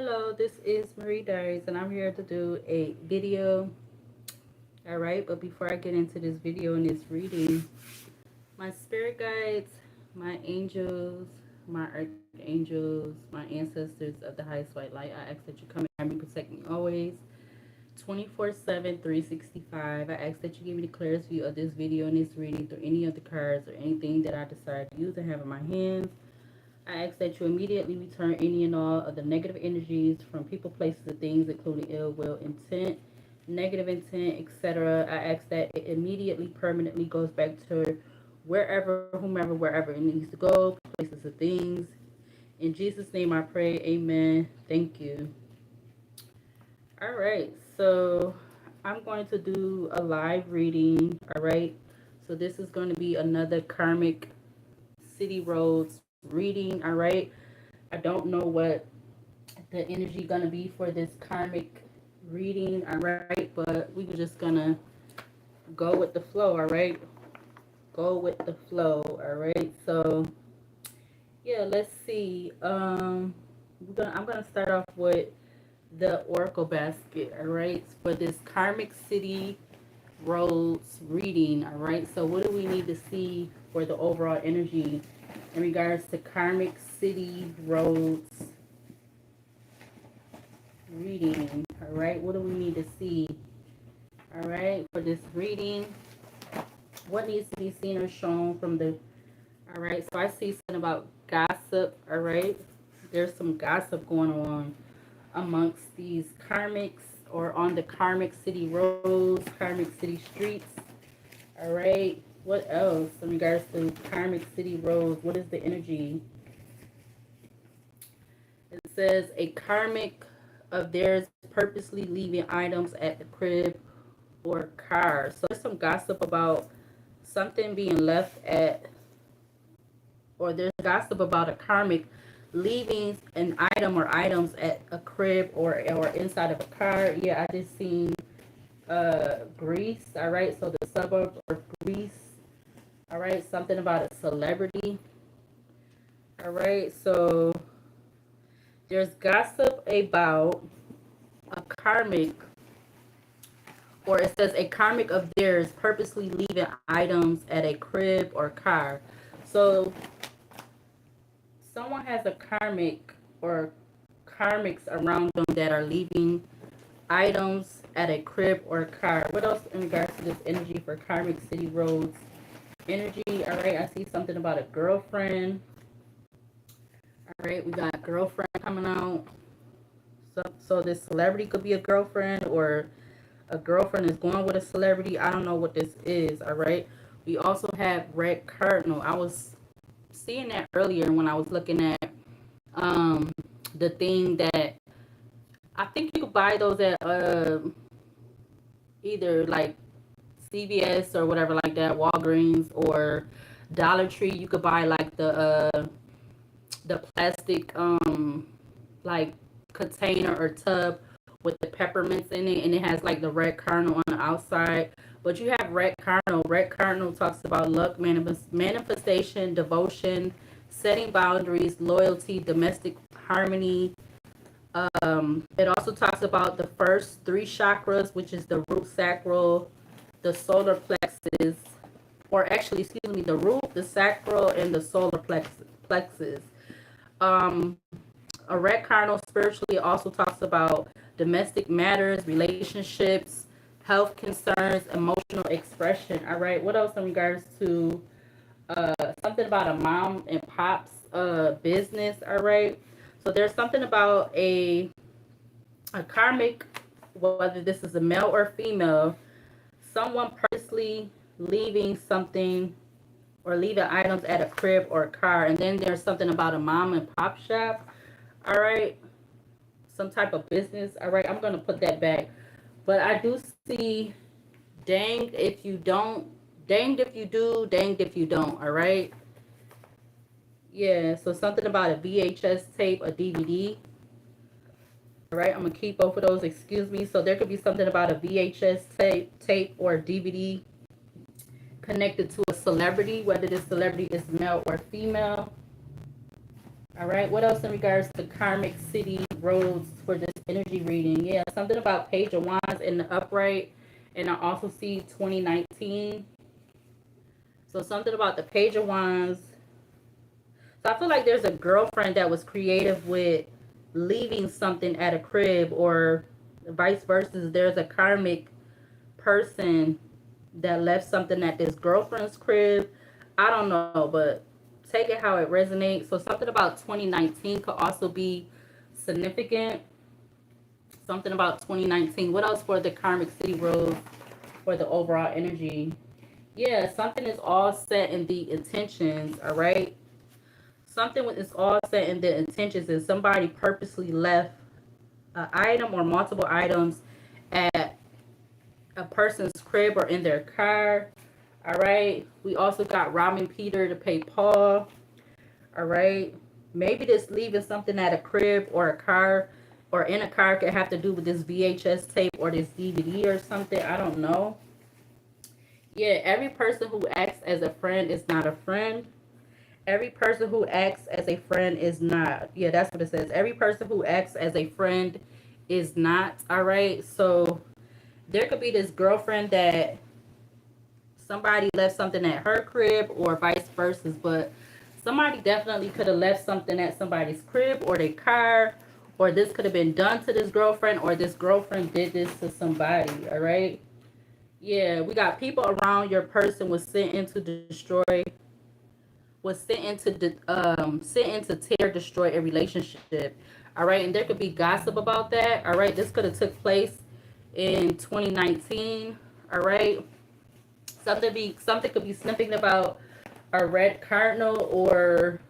Hello, this is Marie Diaries, and I'm here to do a video. All right, but before I get into this video and this reading, my spirit guides, my angels, my archangels, my ancestors of the highest white light, I ask that you come and me, protect me always, 24/7, 365. I ask that you give me the clearest view of this video and this reading through any of the cards or anything that I decide to use and have in my hands. I ask that you immediately return any and all of the negative energies from people, places, and things, including ill will, intent, negative intent, etc. I ask that it immediately, permanently goes back to wherever, whomever, wherever it needs to go, places, and things. In Jesus' name I pray, amen. Thank you. All right, so I'm going to do a live reading, all right? So this is going to be another karmic city roads reading, all right? I don't know what the energy gonna be for this karmic reading, all right, but we're just gonna go with the flow, all right? Go with the flow, all right? So yeah, let's see. I'm gonna start off with the oracle basket, all right, for this karmic city roads reading, all right? So what do we need to see for the overall energy in regards to karmic city roads reading? All right, what do we need to see, all right, for this reading? What needs to be seen or shown from the, all right? So I see something about gossip, all right? There's some gossip going on amongst these karmics or on the karmic city roads, karmic city streets, all right? What else in regards to karmic city roads? What is the energy? It says a karmic of theirs purposely leaving items at the crib or car. So there's some gossip about something being left at, or there's gossip about a karmic leaving an item or items at a crib or inside of a car. Yeah, I just seen Greece, all right? So the suburb or Greece, all right? Something about a celebrity, all right? So there's gossip about a karmic, or it says a karmic of theirs purposely leaving items at a crib or car. So someone has a karmic or karmics around them that are leaving items at a crib or car. What else in regards to this energy for karmic city roads energy? All right, I see something about a girlfriend. All right, we got a girlfriend coming out. So this celebrity could be a girlfriend, or a girlfriend is going with a celebrity. I don't know what this is, all right? We also have red cardinal. I was seeing that earlier when I was looking at the thing that I think you could buy those at either like CVS or whatever like that, Walgreens or Dollar Tree. You could buy like the plastic like container or tub with the peppermints in it, and it has like the red cardinal on the outside. But you have red cardinal. Red cardinal talks about luck, manifestation, devotion, setting boundaries, loyalty, domestic harmony. It also talks about the first three chakras, which is the root, sacral, the solar plexus, or actually, excuse me, the root, the sacral, and the solar plexus. A red cardinal spiritually also talks about domestic matters, relationships, health concerns, emotional expression. All right, what else in regards to something about a mom and pop's business? All right, so there's something about a karmic, whether this is a male or female, someone purposely leaving something or leaving items at a crib or a car. And then there's something about a mom and pop shop, all right, some type of business. All right, I'm going to put that back. But I do see danged if you don't, danged if you do, danged if you don't, all right? Yeah, so something about a VHS tape, a DVD. All right, I'm going to keep both of those, excuse me. So there could be something about a VHS tape or a DVD connected to a celebrity, whether this celebrity is male or female. All right, what else in regards to karmic city roads for this energy reading. Yeah, something about Page of Wands in the upright. And I also see 2019. So something about the Page of Wands. So I feel like there's a girlfriend that was creative with leaving something at a crib, or vice versa. There's a karmic person that left something at this girlfriend's crib. I don't know, but take it how it resonates. So something about 2019 could also be significant. Something about 2019. What else for the karmic city road for the overall energy? Yeah, something is all set in the intentions, all right? Something is all set in the intentions, and somebody purposely left an item or multiple items at a person's crib or in their car. All right. We also got robbing Peter to pay Paul. All right. Maybe this leaving something at a crib or a car or in a car could have to do with this VHS tape or this DVD or something. I don't know. Yeah, every person who acts as a friend is not a friend. Every person who acts as a friend is not. Yeah, that's what it says. Every person who acts as a friend is not. All right. So there could be this girlfriend that somebody left something at her crib or vice versa, but somebody definitely could have left something at somebody's crib or their car, or this could have been done to this girlfriend, or this girlfriend did this to somebody. All right. Yeah, we got people around your person was sent in to destroy, was sent into tear, destroy a relationship. All right, and there could be gossip about that. All right, this could have took place in 2019. All right, something could be snipping about a red cardinal or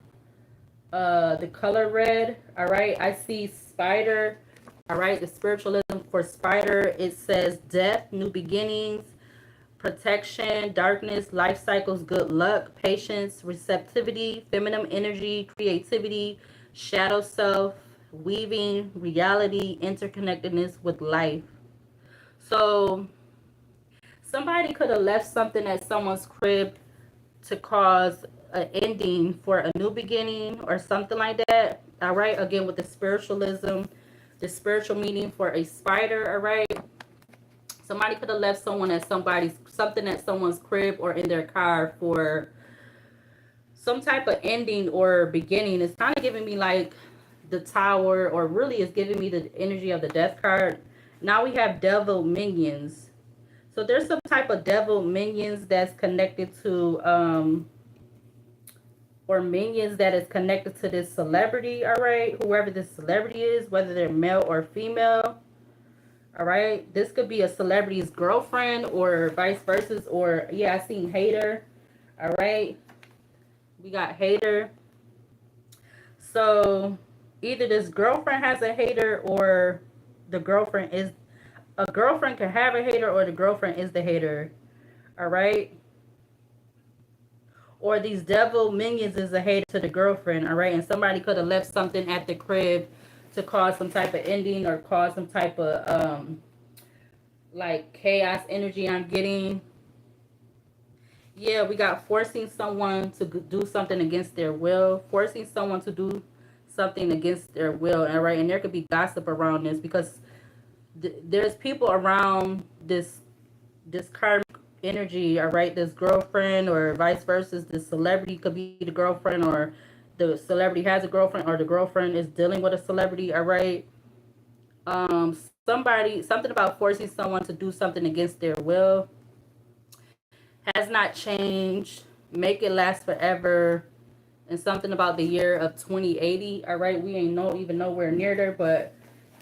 the color red. All right, I see spider. All right, the spiritualism for spider, it says death, new beginnings, protection, darkness, life cycles, good luck, patience, receptivity, feminine energy, creativity, shadow self, weaving, reality, interconnectedness with life. So somebody could have left something at someone's crib to cause an ending for a new beginning or something like that. All right, again with the spiritualism, the spiritual meaning for a spider. All right, somebody could have left something at someone's crib or in their car for some type of ending or beginning. It's kind of giving me like the tower, or really it's giving me the energy of the death card. Now we have devil minions. So there's some type of devil minions that's connected to or minions that is connected to this celebrity. All right, whoever this celebrity is, whether they're male or female. All right, this could be a celebrity's girlfriend or vice versa, or yeah, I seen hater. All right, we got hater. So either this girlfriend has a hater, or the girlfriend is, a girlfriend can have a hater, or the girlfriend is the hater. All right, or these devil minions is a hater to the girlfriend. All right, and somebody could have left something at the crib to cause some type of ending or cause some type of like chaos energy I'm getting. Yeah, we got forcing someone to do something against their will, forcing someone to do something against their will. All right, and there could be gossip around this because there's people around this karmic energy. All right, this girlfriend or vice versa, this celebrity could be the girlfriend, or the celebrity has a girlfriend, or the girlfriend is dealing with a celebrity. All right, something about forcing someone to do something against their will has not changed. Make it last forever, and something about the year of 2080. All right, we ain't even nowhere near there, but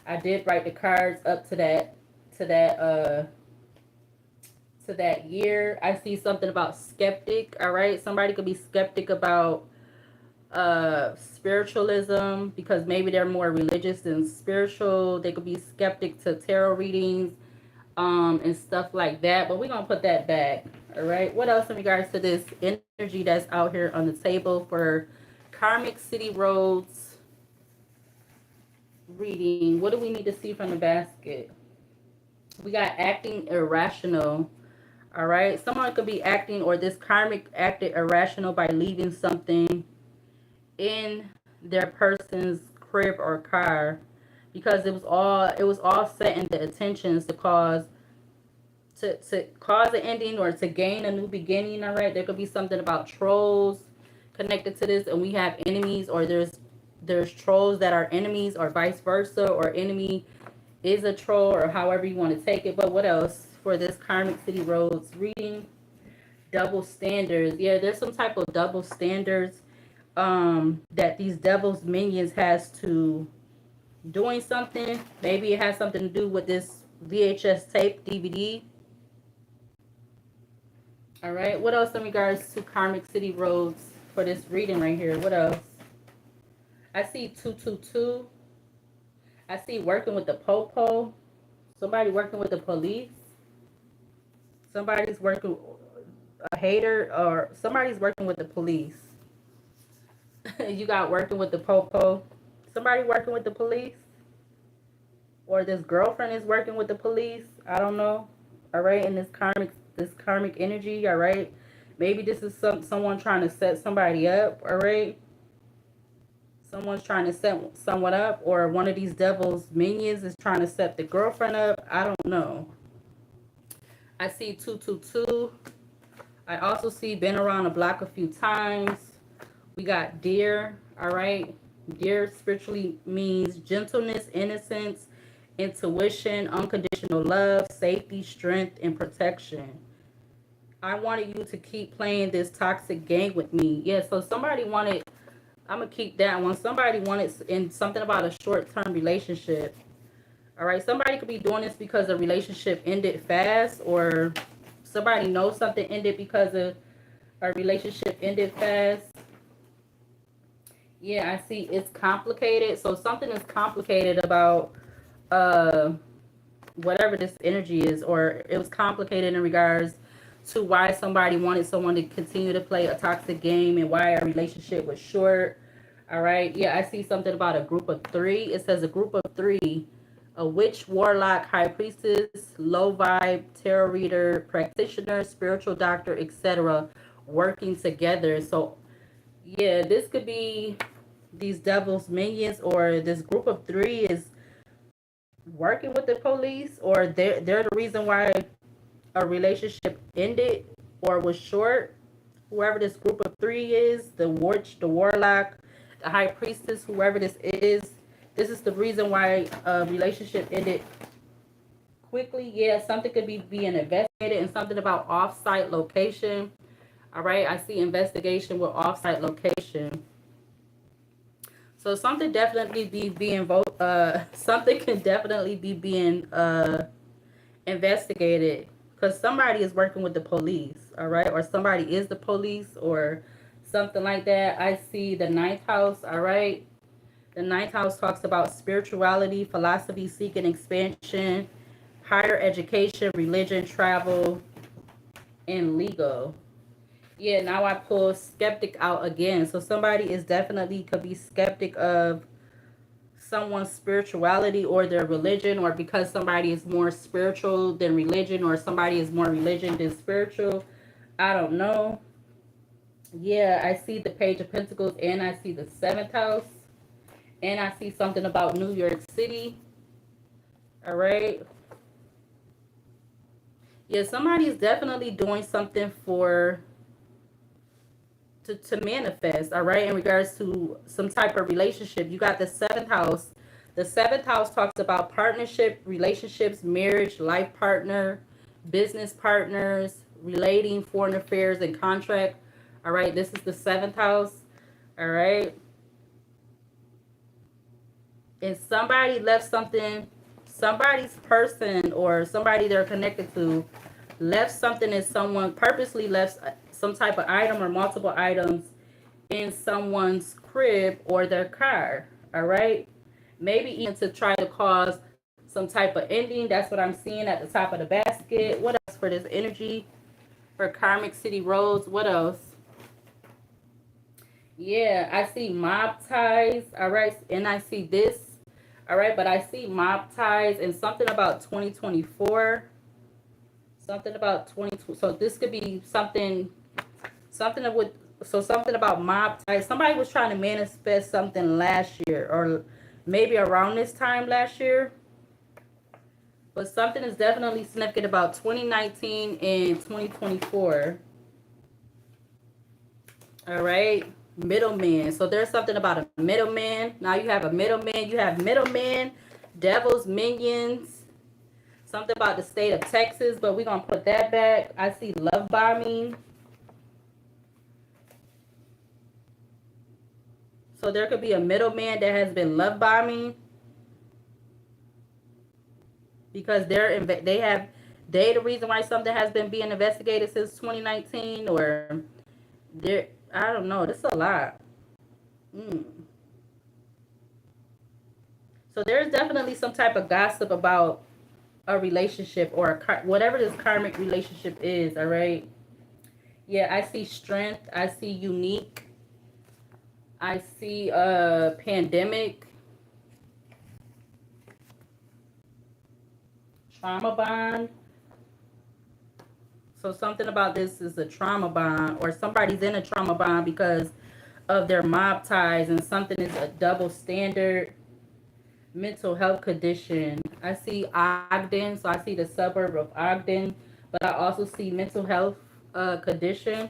I did write the cards up to that year. I see something about skeptic. All right, somebody could be skeptic about spiritualism because maybe they're more religious than spiritual. They could be skeptic to tarot readings and stuff like that, but we're gonna put that back. All right, what else in regards to this energy that's out here on the table for karmic city roads reading? What do we need to see from the basket? We got acting irrational. All right, someone could be acting, or this karmic acted irrational by leaving something in their person's crib or car. because it was all set in the intentions to cause an ending or to gain a new beginning. All right, there could be something about trolls connected to this, and we have enemies, or there's trolls that are enemies, or vice versa, or enemy is a troll, or however you want to take it. But what else for this Karmic City Roads reading? Double standards. Yeah, there's some type of double standards that these devil's minions has to doing something. Maybe it has something to do with this VHS tape DVD. All right, what else in regards to Karmic City Roads for this reading right here? What else? I see 222. I see working with the popo. Somebody working with the police. Somebody's working, a hater, or somebody's working with the police. You got working with the popo. Somebody working with the police. Or this girlfriend is working with the police. I don't know. All right, in this karmic energy. All right, maybe this is someone trying to set somebody up. All right, someone's trying to set someone up, or one of these devil's minions is trying to set the girlfriend up. I don't know. I see 222. I also see been around the block a few times. We got deer. All right, deer spiritually means gentleness, innocence, intuition, unconditional love, safety, strength, and protection. I wanted you to keep playing this toxic game with me. Yeah, so somebody wanted, I'm going to keep that one. Somebody wanted in something about a short-term relationship. All right, somebody could be doing this because the relationship ended fast, or somebody knows something ended because of a relationship ended fast. Yeah, I see it's complicated. So something is complicated about whatever this energy is, or it was complicated in regards to why somebody wanted someone to continue to play a toxic game and why a relationship was short. All right, yeah, I see something about a group of three. It says a group of three: a witch, warlock, high priestess, low vibe, tarot reader, practitioner, spiritual doctor, etc., working together. So yeah, this could be these devil's minions, or this group of three is working with the police, or they're the reason why a relationship ended or was short. Whoever this group of three is, the witch, the warlock, the high priestess, whoever this is the reason why a relationship ended quickly. Yeah, something could be being investigated, and something about off-site location. All right, I see investigation with off-site location. So something definitely be being something can definitely be being investigated, because somebody is working with the police. All right, or somebody is the police, or something like that. I see the ninth house. All right, the ninth house talks about spirituality, philosophy, seeking expansion, higher education, religion, travel, and legal. Yeah, now I pull skeptic out again. So somebody is definitely could be skeptic of someone's spirituality or their religion, or because somebody is more spiritual than religion, or somebody is more religion than spiritual. I don't know. Yeah, I see the Page of Pentacles, and I see the seventh house, and I see something about New York City. All right. Yeah, somebody is definitely doing something for to manifest, all right, in regards to some type of relationship. You got the seventh house. The seventh house talks about partnership, relationships, marriage, life partner, business partners, relating, foreign affairs, and contract. All right, this is the seventh house. All right. And somebody left something, somebody's person or somebody they're connected to left something, and someone purposely left some type of item or multiple items in someone's crib or their car. All right, maybe even to try to cause some type of ending. That's what I'm seeing at the top of the basket. What else for this energy for Karmic City Roads? What else? Yeah, I see mob ties. All right, and I see this. All right, but I see mob ties and something about 2024. Something about 20. So this could be something about mob ties. Somebody was trying to manifest something last year, or maybe around this time last year. But something is definitely significant about 2019 and 2024. All right. Middleman. So there's something about a middleman. Now you have a middleman. You have middleman, devil's minions. Something about the state of Texas, but we're going to put that back. I see love bombing. So there could be a middleman that has been love bombing. Because they the reason why something has been being investigated since 2019, or I don't know, this is a lot. So there's definitely some type of gossip about a relationship, or whatever this karmic relationship is. All right. Yeah, I see strength, I see unique, I see pandemic, trauma bond. So something about this is a trauma bond, or somebody's in a trauma bond because of their mob ties, and something is a double standard. Mental health condition. I see Ogden, so I see the suburb of Ogden, but I also see mental health condition.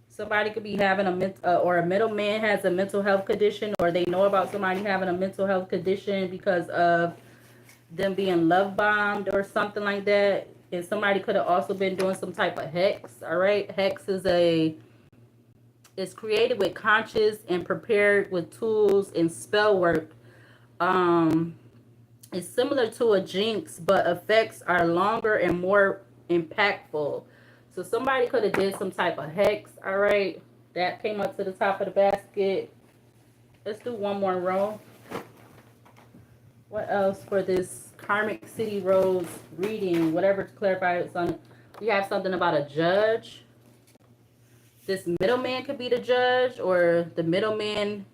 Somebody could be having or a middleman has a mental health condition, or they know about somebody having a mental health condition because of them being love bombed or something like that. And somebody could have also been doing some type of hex. All right, hex is it's created with conscious and prepared with tools and spell work. It's similar to a jinx, but effects are longer and more impactful. So somebody could have did some type of hex. All right, that came up to the top of the basket. Let's do one more row. What else for this Karmic City Roads reading? Whatever to clarify it's on. We have something about a judge. This middleman could be the judge, or the middleman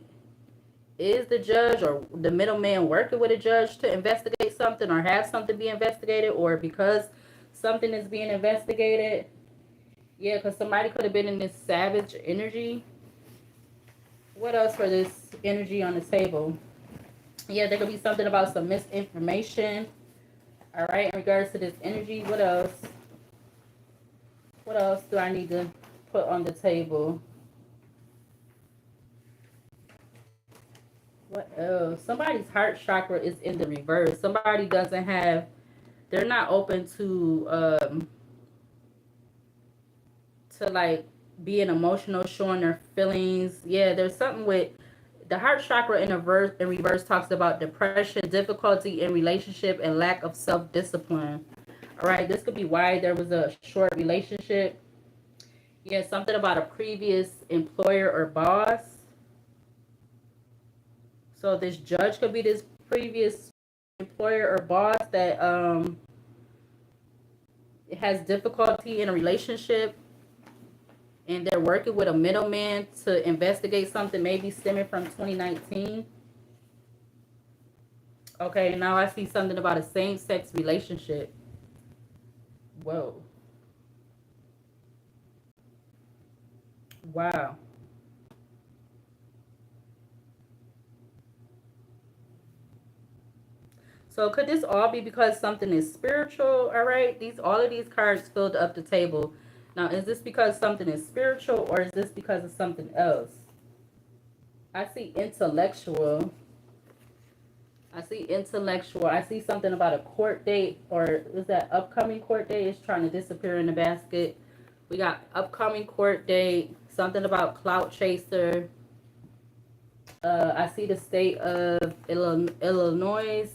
is the judge, or the middleman working with a judge to investigate something, or have something be investigated, or because something is being investigated. Yeah, because somebody could have been in this savage energy. What else for this energy on the table? Yeah, there could be something about some misinformation. All right, in regards to this energy, what else? What else do I need to put on the table? What else? Somebody's heart chakra is in the reverse. Somebody doesn't have, they're not open to like being emotional, showing their feelings. Yeah, there's something with the heart chakra in reverse talks about depression, difficulty in relationship, and lack of self-discipline. All right, this could be why there was a short relationship. Yeah, something about a previous employer or boss. So this judge could be this previous employer or boss that has difficulty in a relationship, and they're working with a middleman to investigate something maybe stemming from 2019. Okay, now I see something about a same-sex relationship. Whoa. Wow. So could this all be because something is spiritual? All right, all of these cards filled up the table. Now, is this because something is spiritual, or is this because of something else? I see intellectual. I see intellectual. I see something about a court date, or is that upcoming court date? It's trying to disappear in the basket. We got upcoming court date. Something about clout chaser. I see the state of Illinois.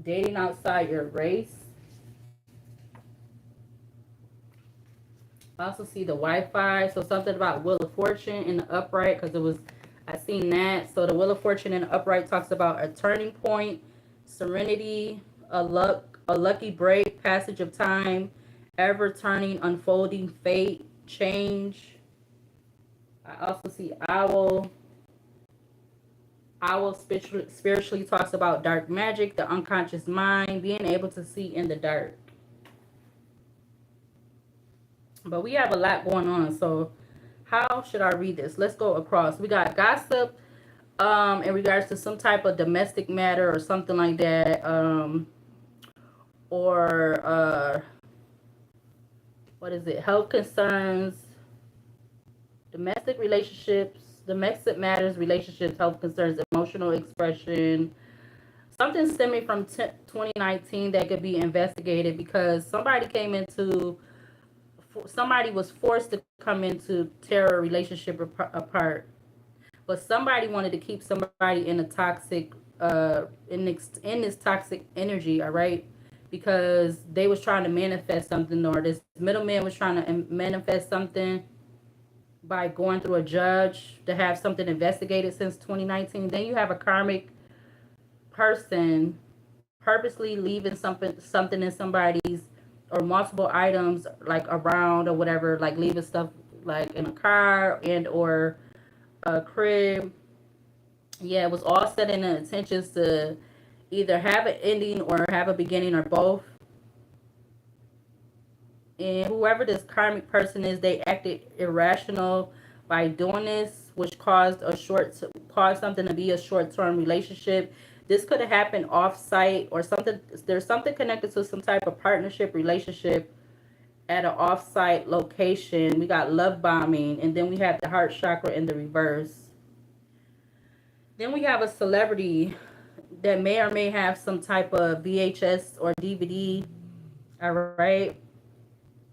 Dating outside your race. I also see the Wi-Fi. So something about Wheel of Fortune in the upright, because I seen that. So the Wheel of Fortune in the upright talks about a turning point, serenity, a lucky break, passage of time, ever turning, unfolding fate, change. I also see owl. Owl spiritually talks about dark magic, the unconscious mind, being able to see in the dark. But we have a lot going on. So how should I read this? Let's go across. We got gossip in regards to some type of domestic matter or something like that, or what is it, health concerns, domestic relationships, domestic matters, relationships, health concerns, emotional expression, something stemming from 2019 that could be investigated because somebody was forced to come into tear a relationship apart, but somebody wanted to keep somebody in a toxic in this toxic energy, all right, because they was trying to manifest something, or this middleman was trying to manifest something by going through a judge to have something investigated since 2019. Then you have a karmic person purposely leaving something in somebody's, or multiple items like around or whatever, like leaving stuff like in a car and or a crib. Yeah, it was all set in the intentions to either have an ending or have a beginning or both. And whoever this karmic person is, they acted irrational by doing this, which caused something to be a short-term relationship. This could have happened off-site or something. There's something connected to some type of partnership relationship at an off-site location. We got love bombing, and then we have the heart chakra in the reverse. Then we have a celebrity that may or may have some type of VHS or DVD, all right?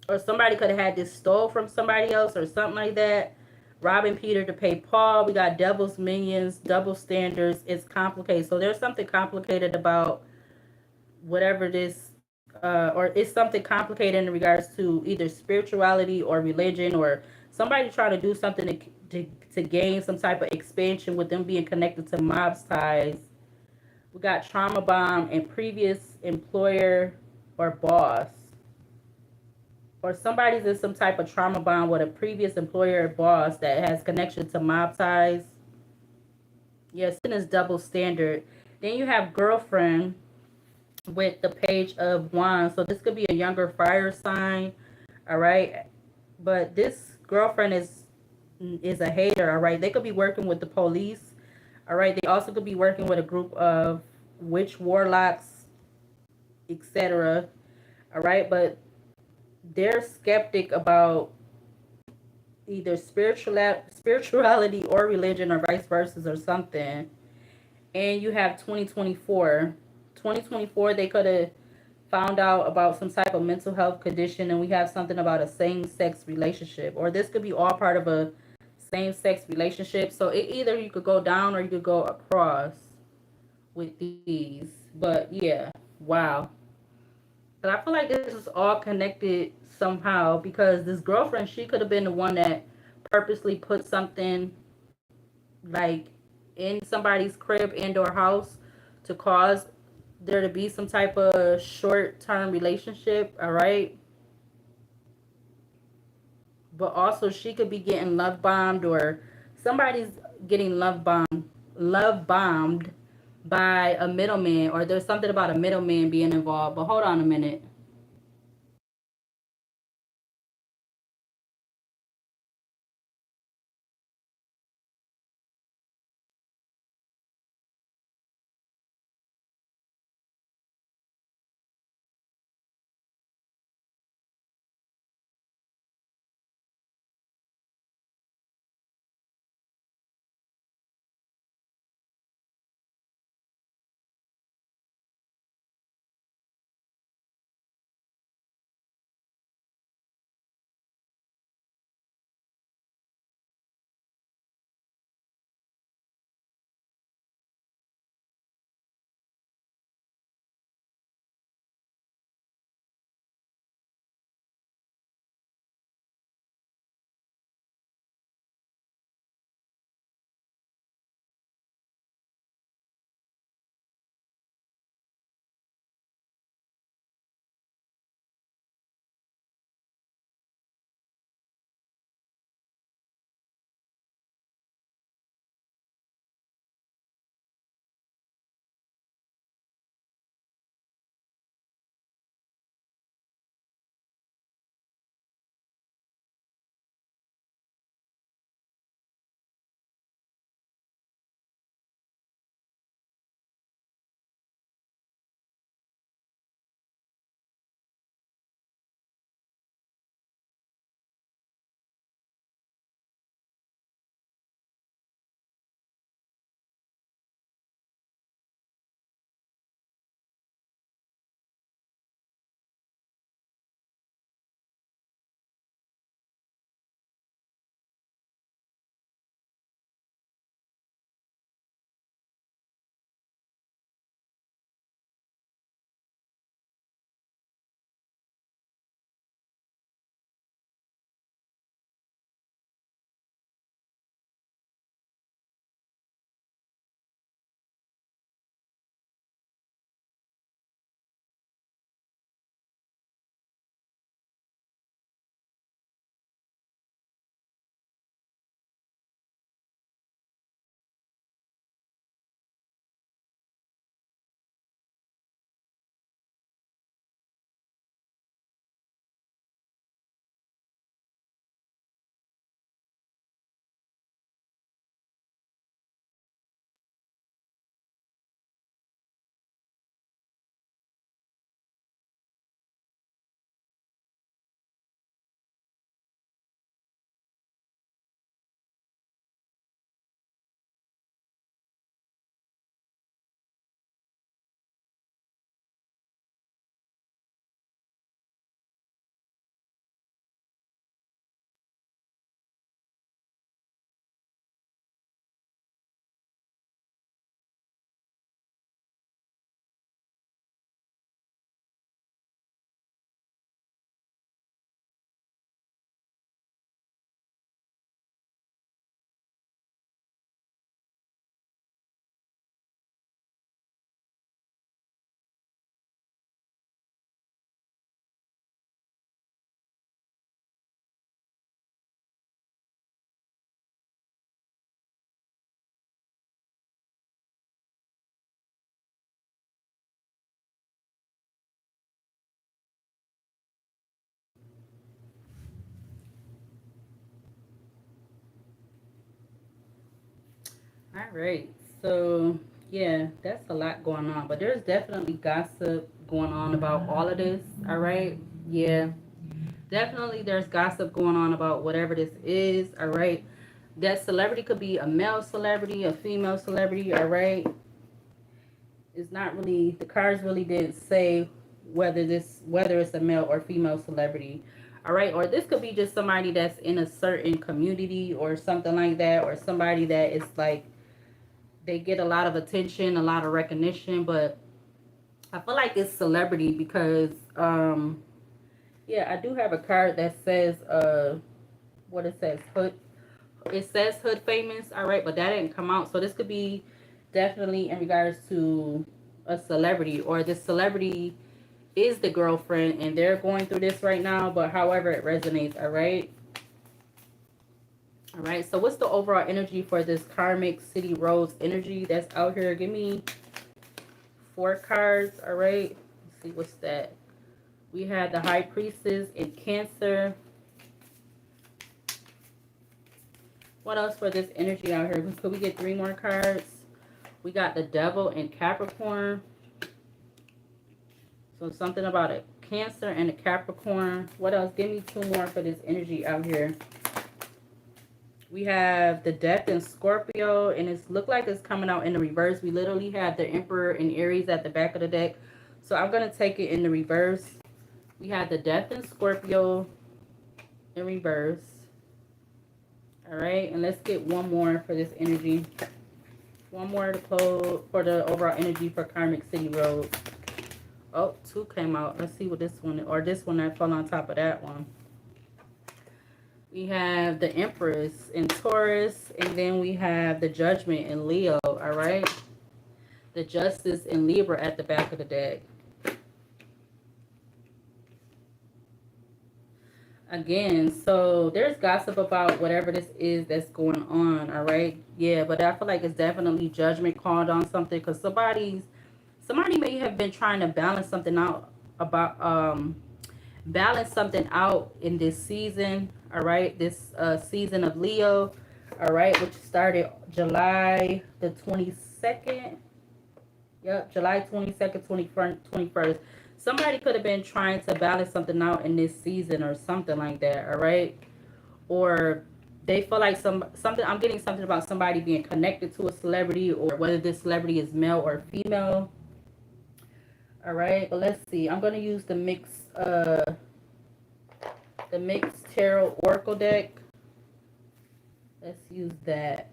Or somebody could have had this stole from somebody else or something like that. Robbing Peter to pay Paul. We got devil's minions, double standards. It's complicated. So there's something complicated about whatever this, or it's something complicated in regards to either spirituality or religion, or somebody trying to do something to gain some type of expansion with them being connected to mobs ties. We got trauma bomb and previous employer or boss, or somebody's in some type of trauma bond with a previous employer or boss that has connection to mob ties. Yes, and it's double standard. Then you have girlfriend with the page of wands. So this could be a younger fire sign, all right? But this girlfriend is a hater, all right? They could be working with the police, all right? They also could be working with a group of witch warlocks, etc. All right, but they're skeptic about either spirituality or religion, or vice versa, or something. And you have 2024. 2024, they could have found out about some type of mental health condition, and we have something about a same-sex relationship, or this could be all part of a same-sex relationship. So it either you could go down or you could go across with these. But yeah, wow. But I feel like this is all connected somehow, because this girlfriend, she could have been the one that purposely put something like in somebody's crib and or house to cause there to be some type of short-term relationship, all right? But also she could be getting love bombed, or somebody's getting love bombed by a middleman, or there's something about a middleman being involved. But hold on a minute. All right. So, yeah, that's a lot going on. But there's definitely gossip going on about all of this. All right. Yeah, definitely there's gossip going on about whatever this is. All right. That celebrity could be a male celebrity, a female celebrity. All right. It's not really, the cards really didn't say whether it's a male or female celebrity. All right. Or this could be just somebody that's in a certain community or something like that, or somebody that is like, they get a lot of attention, a lot of recognition, but I feel like it's celebrity because yeah, I do have a card that says what it says, hood. It says hood famous, all right, but that didn't come out. So this could be definitely in regards to a celebrity, or this celebrity is the girlfriend and they're going through this right now, but however it resonates, all right. All right, so what's the overall energy for this karmic city rose energy that's out here? Give me 4 cards, all right. Let's see what's that. We had the high priestess in Cancer. What else for this energy out here? Could we get 3 more cards? We got the devil in Capricorn. So something about a Cancer and a Capricorn. What else? Give me 2 more for this energy out here. We have the death in Scorpio, and it's look like it's coming out in the reverse. We literally have the Emperor in Aries at the back of the deck. So I'm going to take it in the reverse. We have the death in Scorpio in reverse. All right, and let's get 1 more for this energy. 1 more to close for the overall energy for Karmic City Road. Oh, 2 came out. Let's see what this one, or this one that fell on top of that one. We have the Empress in Taurus, and then we have the Judgment in Leo, all right? The Justice in Libra at the back of the deck. Again, so there's gossip about whatever this is that's going on, all right? Yeah, but I feel like it's definitely judgment called on something, because somebody may have been trying to balance something out in this season, all right? This season of Leo, all right, which started July the 22nd. Yep, July 22nd, 21st. Somebody could have been trying to balance something out in this season or something like that, all right? Or they feel like something, I'm getting something about somebody being connected to a celebrity, or whether this celebrity is male or female. All right, but let's see. I'm going to use the mixed tarot oracle deck. Let's use that.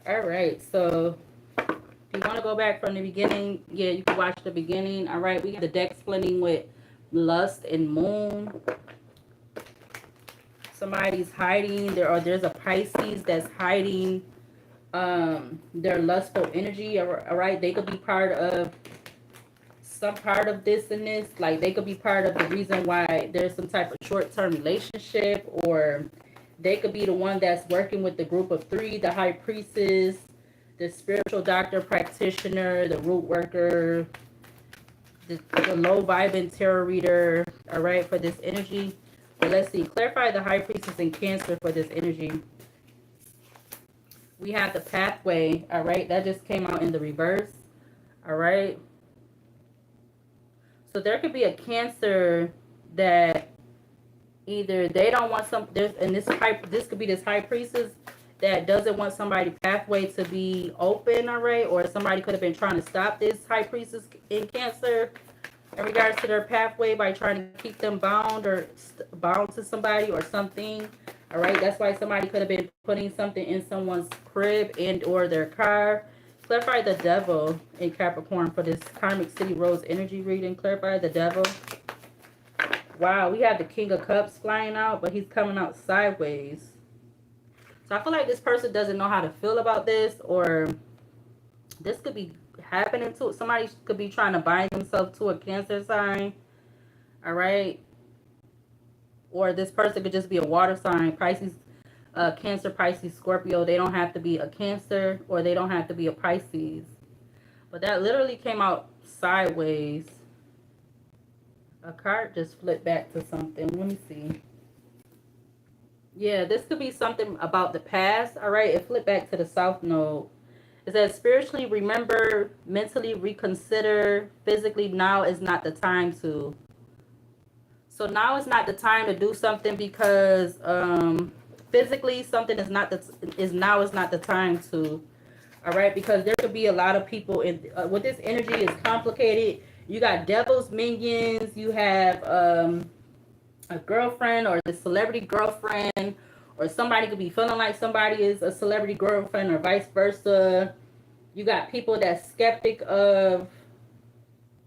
All right, so if you want to go back from the beginning, yeah, you can watch the beginning. All right, we have the deck splitting with lust and moon. Somebody's hiding there, or there's a Pisces that's hiding their lustful energy. All right, they could be part of some part of this and this. Like, they could be part of the reason why there's some type of short-term relationship, or they could be the one that's working with the group of 3, the high priestess, the spiritual doctor practitioner, the root worker, the low vibing tarot reader, all right, for this energy. But let's see, clarify the high priestess in Cancer for this energy. We have the pathway, all right, that just came out in the reverse, all right. So there could be a Cancer that either they don't want some, there's, and this could be this high priestess that doesn't want somebody's pathway to be open, all right? Or somebody could have been trying to stop this high priestess in Cancer in regards to their pathway by trying to keep them bound, or bound to somebody or something, all right? That's why somebody could have been putting something in someone's crib and or their car. Clarify the devil in Capricorn for this Karmic City Rose energy reading. Clarify the devil. Wow, we have the King of Cups flying out, but he's coming out sideways. So I feel like this person doesn't know how to feel about this, or this could be happening to somebody. Could be trying to bind themselves to a Cancer sign, all right? Or this person could just be a water sign, Pisces, Cancer, Pisces, Scorpio. They don't have to be a Cancer, or they don't have to be a Pisces. But that literally came out sideways. A card just flipped back to something. Let me see. Yeah, this could be something about the past. All right, it flipped back to the south node. It says spiritually remember, mentally reconsider, physically now is not the time to. So now is not the time to do something because physically something is not the time to. All right, because there could be a lot of people in with this energy is complicated. You got devil's minions. You have a girlfriend or the celebrity girlfriend, or somebody could be feeling like somebody is a celebrity girlfriend or vice versa. You got people that's skeptic of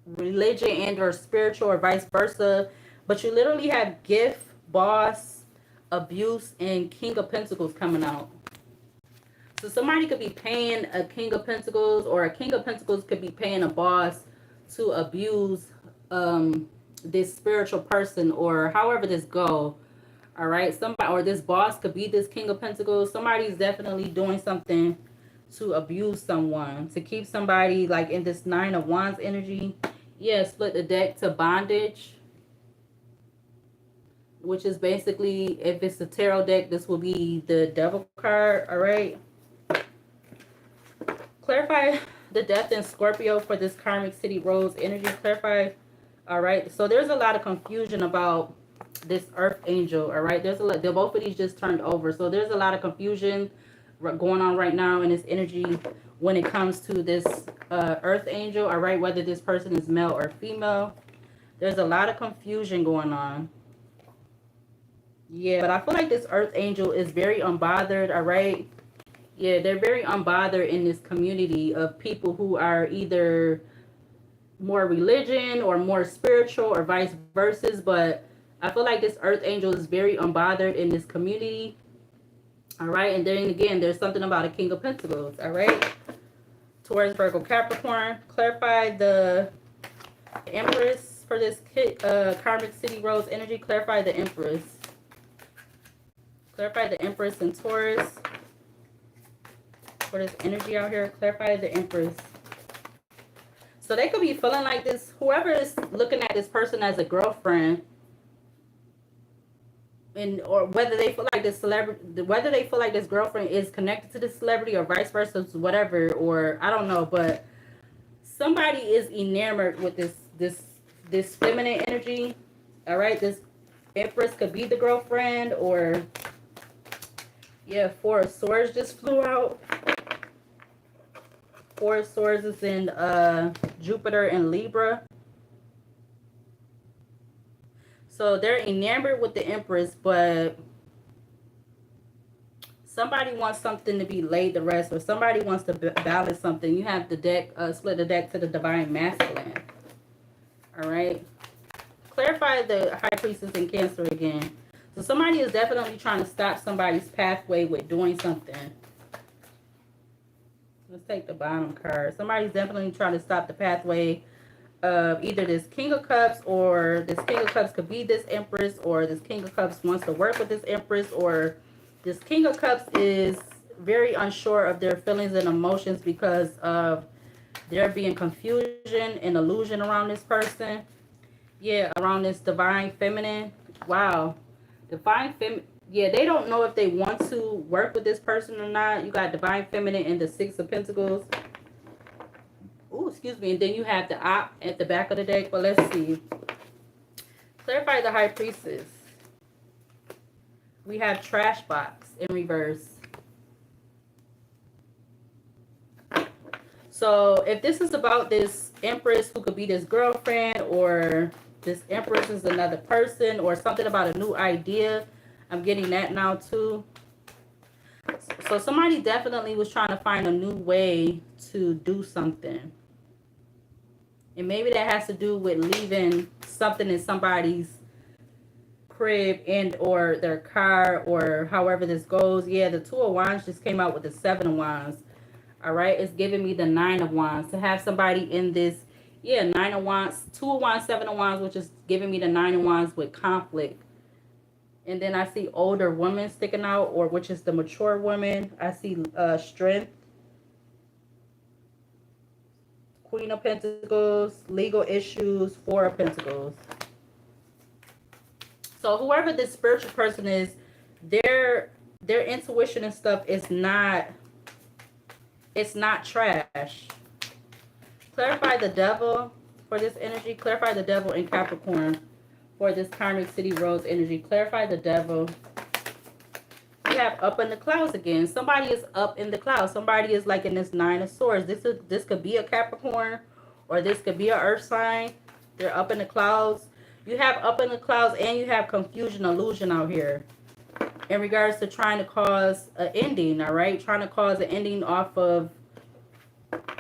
religion and or spiritual or vice versa. But you literally have gift, boss, abuse, and king of pentacles coming out. So somebody could be paying a king of pentacles, or a king of pentacles could be paying a boss to abuse this spiritual person, or however this go. All right, somebody, or this boss could be this king of pentacles. Somebody's definitely doing something to abuse someone, to keep somebody like in this nine of wands energy. Yeah, split the deck to bondage, which is basically, if it's a tarot deck, this will be the devil card. All right, clarify the death in Scorpio for this karmic city rose energy. Clarify. All right, so there's a lot of confusion about this earth angel. All right, there's a lot, both of these just turned over, so there's a lot of confusion going on right now in this energy when it comes to this earth angel. All right, whether this person is male or female, there's a lot of confusion going on. Yeah, but I feel like this earth angel is very unbothered. All right, yeah, they're very unbothered in this community of people who are either more religion or more spiritual or vice versa. But I feel like this earth angel is very unbothered in this community. All right, and then again, there's something about a king of pentacles. All right, Taurus, Virgo, Capricorn. Clarify the empress for this karmic city rose energy. Clarify the empress. Clarify the empress and Taurus for this energy out here. Clarify the empress. So they could be feeling like this, whoever is looking at this person as a girlfriend, and or whether they feel like this celebrity, whether they feel like this girlfriend is connected to this celebrity or vice versa, whatever, or I don't know, but somebody is enamored with this feminine energy. All right, this empress could be the girlfriend, or yeah, Four of Swords just flew out. Four of Swords is in Jupiter and Libra. So they're enamored with the Empress, but somebody wants something to be laid to rest, or somebody wants to balance something. You have the deck, split the deck to the Divine Masculine. All right. Clarify the High Priestess in Cancer again. So somebody is definitely trying to stop somebody's pathway with doing something. Let's take the bottom card. Somebody's definitely trying to stop the pathway of either this King of Cups, or this King of Cups could be this Empress, or this King of Cups wants to work with this Empress, or this King of Cups is very unsure of their feelings and emotions because of there being confusion and illusion around this person. Yeah, around this Divine Feminine. Wow. Divine Feminine. Yeah, they don't know if they want to work with this person or not. You got Divine Feminine and the Six of Pentacles. Oh, excuse me. And then you have the Op at the back of the deck. But let's see. Clarify the High Priestess. We have Trash Box in reverse. So if this is about this Empress who could be this girlfriend, or this Empress is another person, or something about a new idea, I'm getting that now too. So somebody definitely was trying to find a new way to do something. And maybe that has to do with leaving something in somebody's crib and or their car, or however this goes. Yeah, the Two of Wands just came out with the Seven of Wands. All right, it's giving me the Nine of Wands. To have somebody in this, yeah, Nine of Wands, Two of Wands, Seven of Wands, which is giving me the Nine of Wands with conflict. And then I see older woman sticking out, or which is the mature woman. I see strength. Queen of Pentacles, legal issues, Four of Pentacles. So whoever this spiritual person is, their intuition and stuff is not, it's not trash. Clarify the devil for this energy. Clarify the devil in Capricorn for this karmic city rose energy. Clarify the devil. We have up in the clouds again. Somebody is up in the clouds. Somebody is like in this Nine of Swords. This could be a Capricorn, or this could be an earth sign. They're up in the clouds. You have up in the clouds, and you have confusion, illusion out here in regards to trying to cause an ending, all right? Trying to cause an ending off of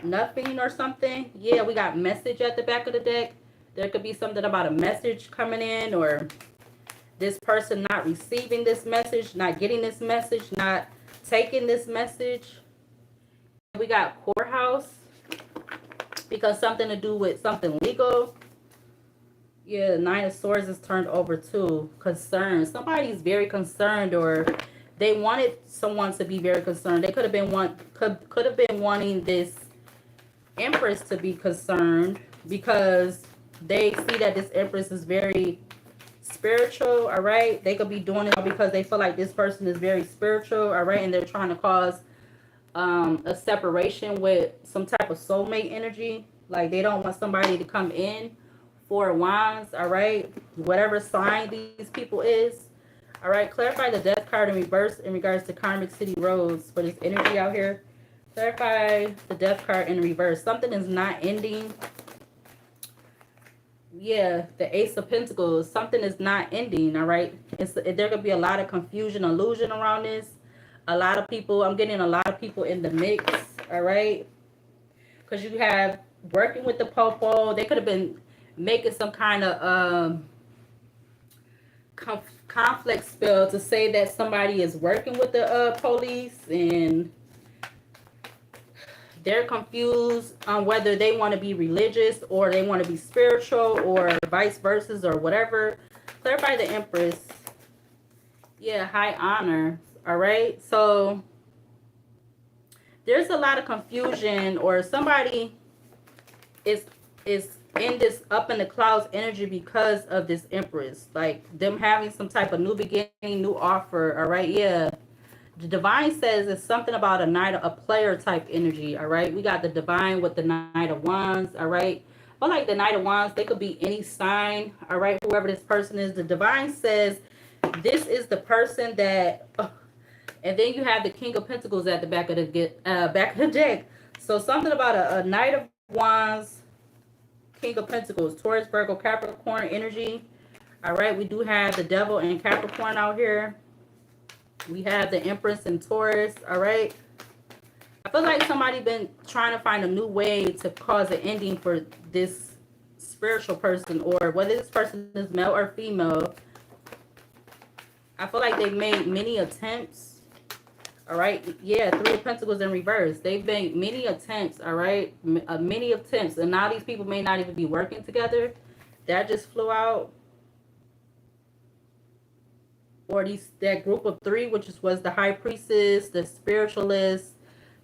nothing or something. Yeah, we got message at the back of the deck. There could be something about a message coming in, or this person not receiving this message, not getting this message, not taking this message. We got courthouse, because something to do with something legal. Yeah, Nine of Swords is turned over too. Concerned. Somebody's very concerned, or they wanted someone to be very concerned. They could have been wanting this Empress to be concerned, because they see that this Empress is very spiritual, all right? They could be doing it because they feel like this person is very spiritual, all right? And they're trying to cause a separation with some type of soulmate energy. Like they don't want somebody to come in. Four of Wands, all right? Whatever sign these people is, all right? Clarify the Death card in reverse in regards to karmic city rose for this energy out here. Clarify the Death card in reverse. Something is not ending. Yeah, the Ace of Pentacles. Something is not ending, all right? There could be a lot of confusion, illusion around this. A lot of people, I'm getting a lot of people in the mix, all right? Because you have working with the Popo. They could have been making some kind of conflict spell to say that somebody is working with the police, and they're confused on whether they want to be religious or they want to be spiritual, or vice versa, or whatever. Clarify the Empress. Yeah, high honor. All right. So there's a lot of confusion, or somebody is in this up in the clouds energy because of this Empress. Like them having some type of new beginning, new offer. All right. Yeah. The divine says it's something about a player type energy, all right? We got the divine with the Knight of Wands, all right? But like the Knight of Wands, they could be any sign, all right? Whoever this person is, the divine says this is the person that, and then you have the King of Pentacles at the back of the deck. So something about a Knight of Wands, King of Pentacles, Taurus, Virgo, Capricorn energy, all right? We do have the Devil and Capricorn out here. We have the Empress and Taurus, all right? I feel like somebody been trying to find a new way to cause an ending for this spiritual person, or whether this person is male or female. I feel like they've made many attempts, all right? Yeah, Three of Pentacles in reverse. They've made many attempts, all right? Many attempts, and now these people may not even be working together. That just flew out. Or that group of three, which was the High Priestess, the Spiritualist,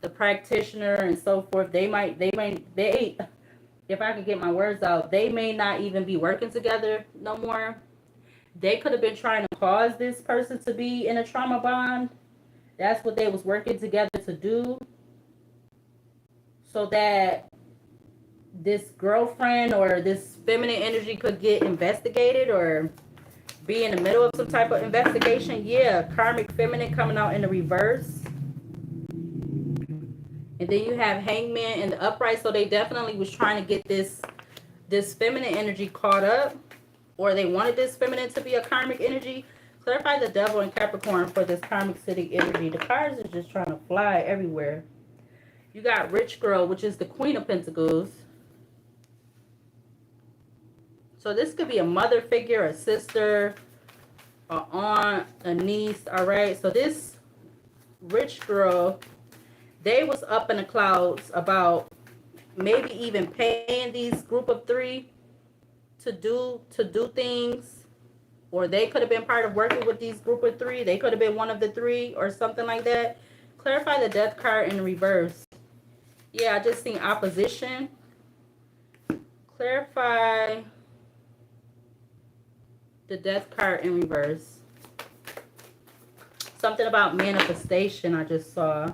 the Practitioner, and so forth. They, if I could get my words out, they may not even be working together no more. They could have been trying to cause this person to be in a trauma bond. That's what they was working together to do, so that this girlfriend or this feminine energy could get investigated, or be in the middle of some type of investigation. Yeah, karmic feminine coming out in the reverse. And then you have Hangman in the upright. So they definitely was trying to get this feminine energy caught up, or they wanted this feminine to be a karmic energy. Clarify the Devil in Capricorn for this karmic city energy. The cards are just trying to fly everywhere. You got Rich Girl, which is the Queen of Pentacles. So this could be a mother figure, a sister, an aunt, a niece, all right? So this Rich Girl, they was up in the clouds about maybe even paying these group of three to do things, or they could have been part of working with these group of three. They could have been one of the three or something like that. Clarify the Death card in reverse. Yeah, I just seen opposition. Clarify the Death card in reverse. Something about manifestation I just saw.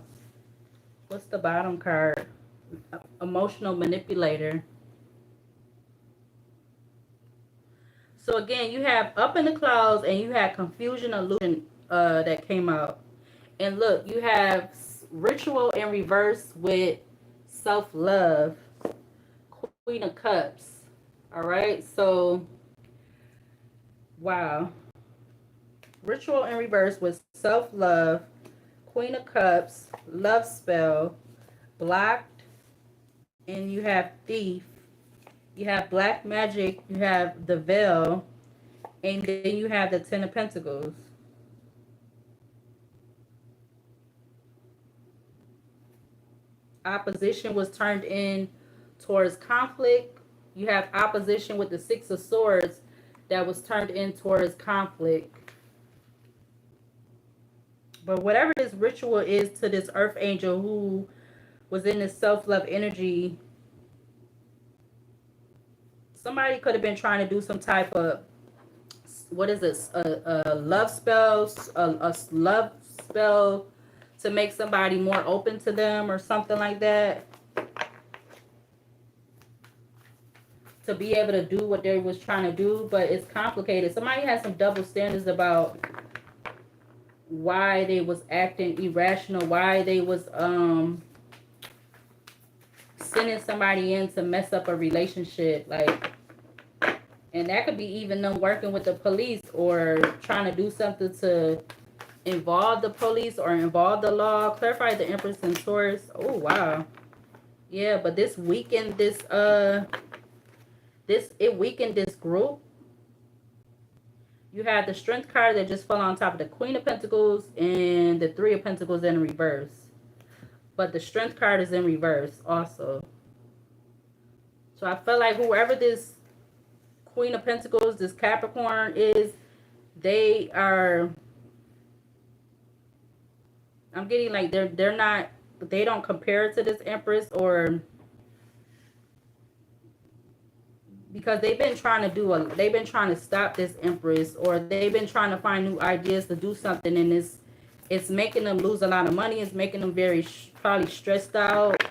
What's the bottom card? Emotional manipulator. So again, you have up in the clouds and you have confusion illusion that came out. And look, you have ritual in reverse with self-love. Queen of Cups. All right, so wow. Ritual in reverse with self-love, Queen of Cups, love spell, blocked, and you have thief. You have black magic, you have the veil, and then you have the Ten of Pentacles. Opposition was turned in towards conflict. You have opposition with the Six of Swords that was turned in towards conflict. But whatever this ritual is to this earth angel who was in this self-love energy, somebody could have been trying to do some type of, what is this, a love spell, a love spell to make somebody more open to them or something like that. To be able to do what they was trying to do, but it's complicated. Somebody has some double standards about why they was acting irrational, why they was sending somebody in to mess up a relationship, like, and that could be even them working with the police or trying to do something to involve the police or involve the law. Clarify the Empress and Taurus. Oh wow. Yeah, but this weakened this it weakened this group. You have the Strength card that just fell on top of the Queen of Pentacles and the Three of Pentacles in reverse. But the Strength card is in reverse also. So I feel like whoever this Queen of Pentacles, this Capricorn is, they are, I'm getting like they're not, they don't compare to this Empress, or because they've been trying to they've been trying to stop this Empress, or they've been trying to find new ideas to do something, and it's making them lose a lot of money. It's making them very probably stressed out.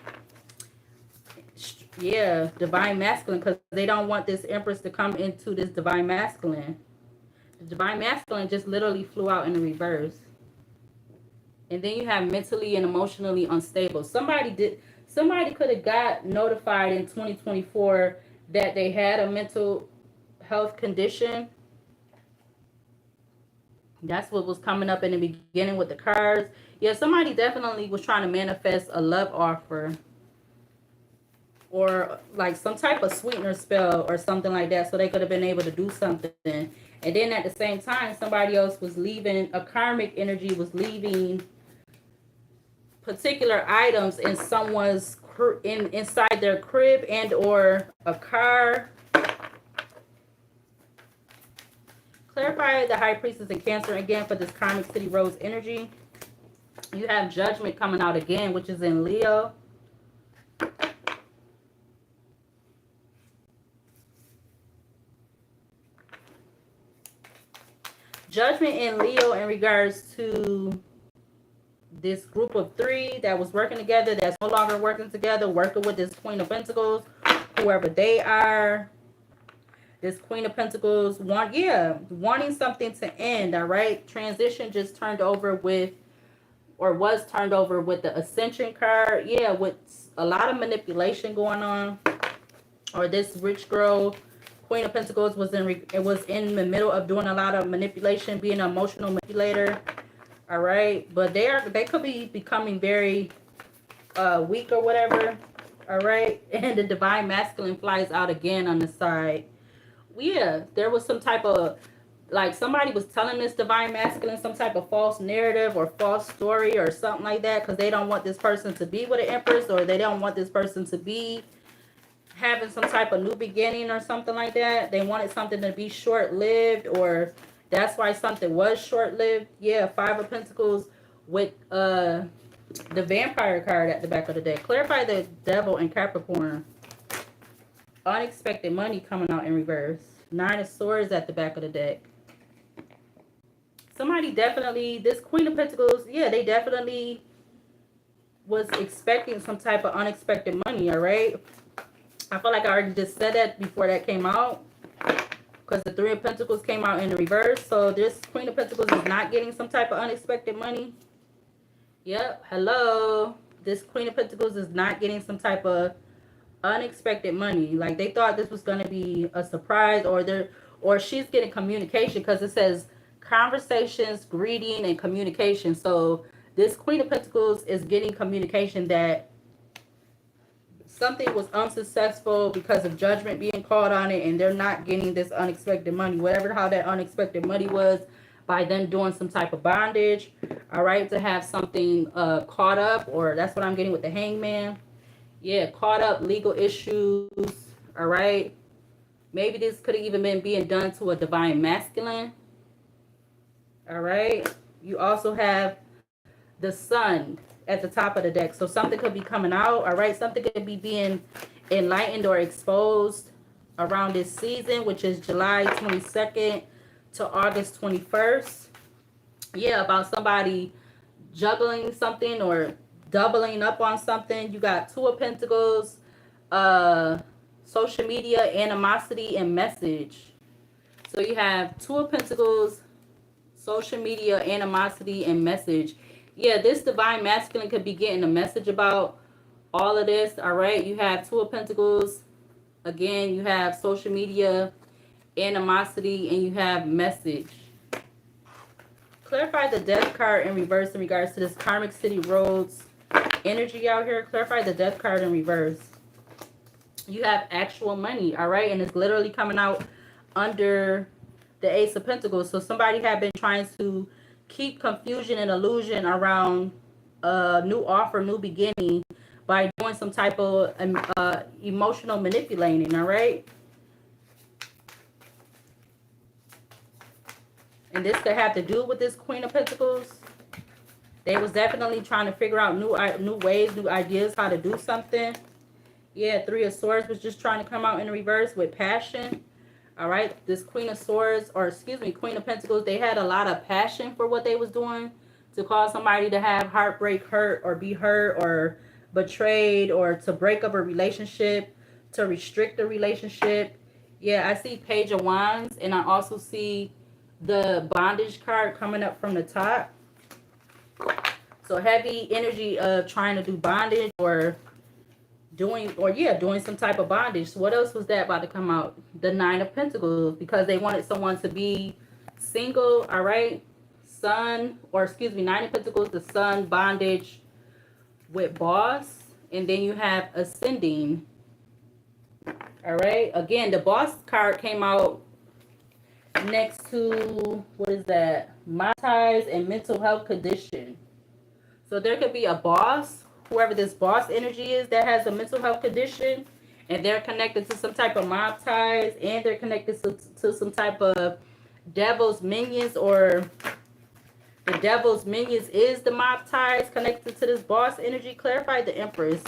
Yeah, divine masculine, because they don't want this Empress to come into this divine masculine. The divine masculine just literally flew out in the reverse. And then you have mentally and emotionally unstable. Somebody could have got notified in 2024 that they had a mental health condition. That's what was coming up in the beginning with the cards. Yeah, somebody definitely was trying to manifest a love offer, or like some type of sweetener spell or something like that, so they could have been able to do something. And then at the same time, somebody else was leaving, a karmic energy was leaving particular items in someone's inside their crib and or a car. Clarify the High Priestess in Cancer again for this Karmic City Rose energy. You have Judgment coming out again, which is in Leo. Judgment in Leo in regards to this group of three that was working together, that's no longer working together, working with this Queen of Pentacles, whoever they are. This Queen of Pentacles wanting something to end. All right, transition just turned over with, or was turned over with the Ascension card. Yeah, with a lot of manipulation going on. Or this rich girl, Queen of Pentacles, was in the middle of doing a lot of manipulation, being an emotional manipulator. All right, but they could be becoming very weak or whatever. All right, and the divine masculine flies out again on the side. Yeah, there was some type of, like, somebody was telling this divine masculine some type of false narrative or false story or something like that, because they don't want this person to be with an Empress, or they don't want this person to be having some type of new beginning or something like that. They wanted something to be short-lived, or that's why something was short-lived. Yeah, Five of Pentacles with the Vampire card at the back of the deck. Clarify the Devil and Capricorn. Unexpected money coming out in reverse. Nine of Swords at the back of the deck. Somebody definitely, this Queen of Pentacles, yeah, they definitely was expecting some type of unexpected money, all right? I feel like I already just said that before that came out, because the Three of Pentacles came out in the reverse. So this Queen of Pentacles is not getting some type of unexpected money. Yep, hello. This Queen of Pentacles is not getting some type of unexpected money. Like they thought this was going to be a surprise, or she's getting communication, because it says conversations, greeting, and communication. So this Queen of Pentacles is getting communication that something was unsuccessful because of judgment being called on it, and they're not getting this unexpected money, whatever how that unexpected money was, by them doing some type of bondage, all right, to have something caught up, or that's what I'm getting with the Hangman. Yeah, caught up, legal issues, all right. Maybe this could have even been being done to a divine masculine, all right. You also have the Sun at the top of the deck. So something could be coming out, all right? Something could be being enlightened or exposed around this season, which is July 22nd to August 21st. Yeah, about somebody juggling something or doubling up on something. You got Two of Pentacles, social media, animosity, and message. So you have Two of Pentacles, social media, animosity, and message. Yeah, this divine masculine could be getting a message about all of this, all right? You have Two of Pentacles. Again, you have social media, animosity, and you have message. Clarify the Death card in reverse in regards to this Karmic City Roads energy out here. Clarify the Death card in reverse. You have actual money, all right? And it's literally coming out under the Ace of Pentacles. So somebody had been trying to keep confusion and illusion around a new offer, new beginning, by doing some type of emotional manipulating, all right? And this could have to do with this Queen of Pentacles. They was definitely trying to figure out new ways, new ideas, how to do something. Yeah, Three of Swords was just trying to come out in reverse with passion. All right, this Queen of Swords, or excuse me, Queen of Pentacles, they had a lot of passion for what they was doing to cause somebody to have heartbreak, hurt, or be hurt, or betrayed, or to break up a relationship, to restrict a relationship. Yeah, I see Page of Wands, and I also see the bondage card coming up from the top. So heavy energy of trying to do bondage, or doing some type of bondage. So what else was that about to come out? The Nine of Pentacles, because they wanted someone to be single, all right? Sun, or excuse me, Nine of Pentacles, the Sun, bondage with boss, and then you have ascending, all right? Again, the boss card came out next to, what is that? Monetize and mental health condition. So there could be a boss, whoever this boss energy is, that has a mental health condition, and they're connected to some type of mob ties, and they're connected to some type of devil's minions, or the devil's minions is the mob ties connected to this boss energy. Clarify the Empress.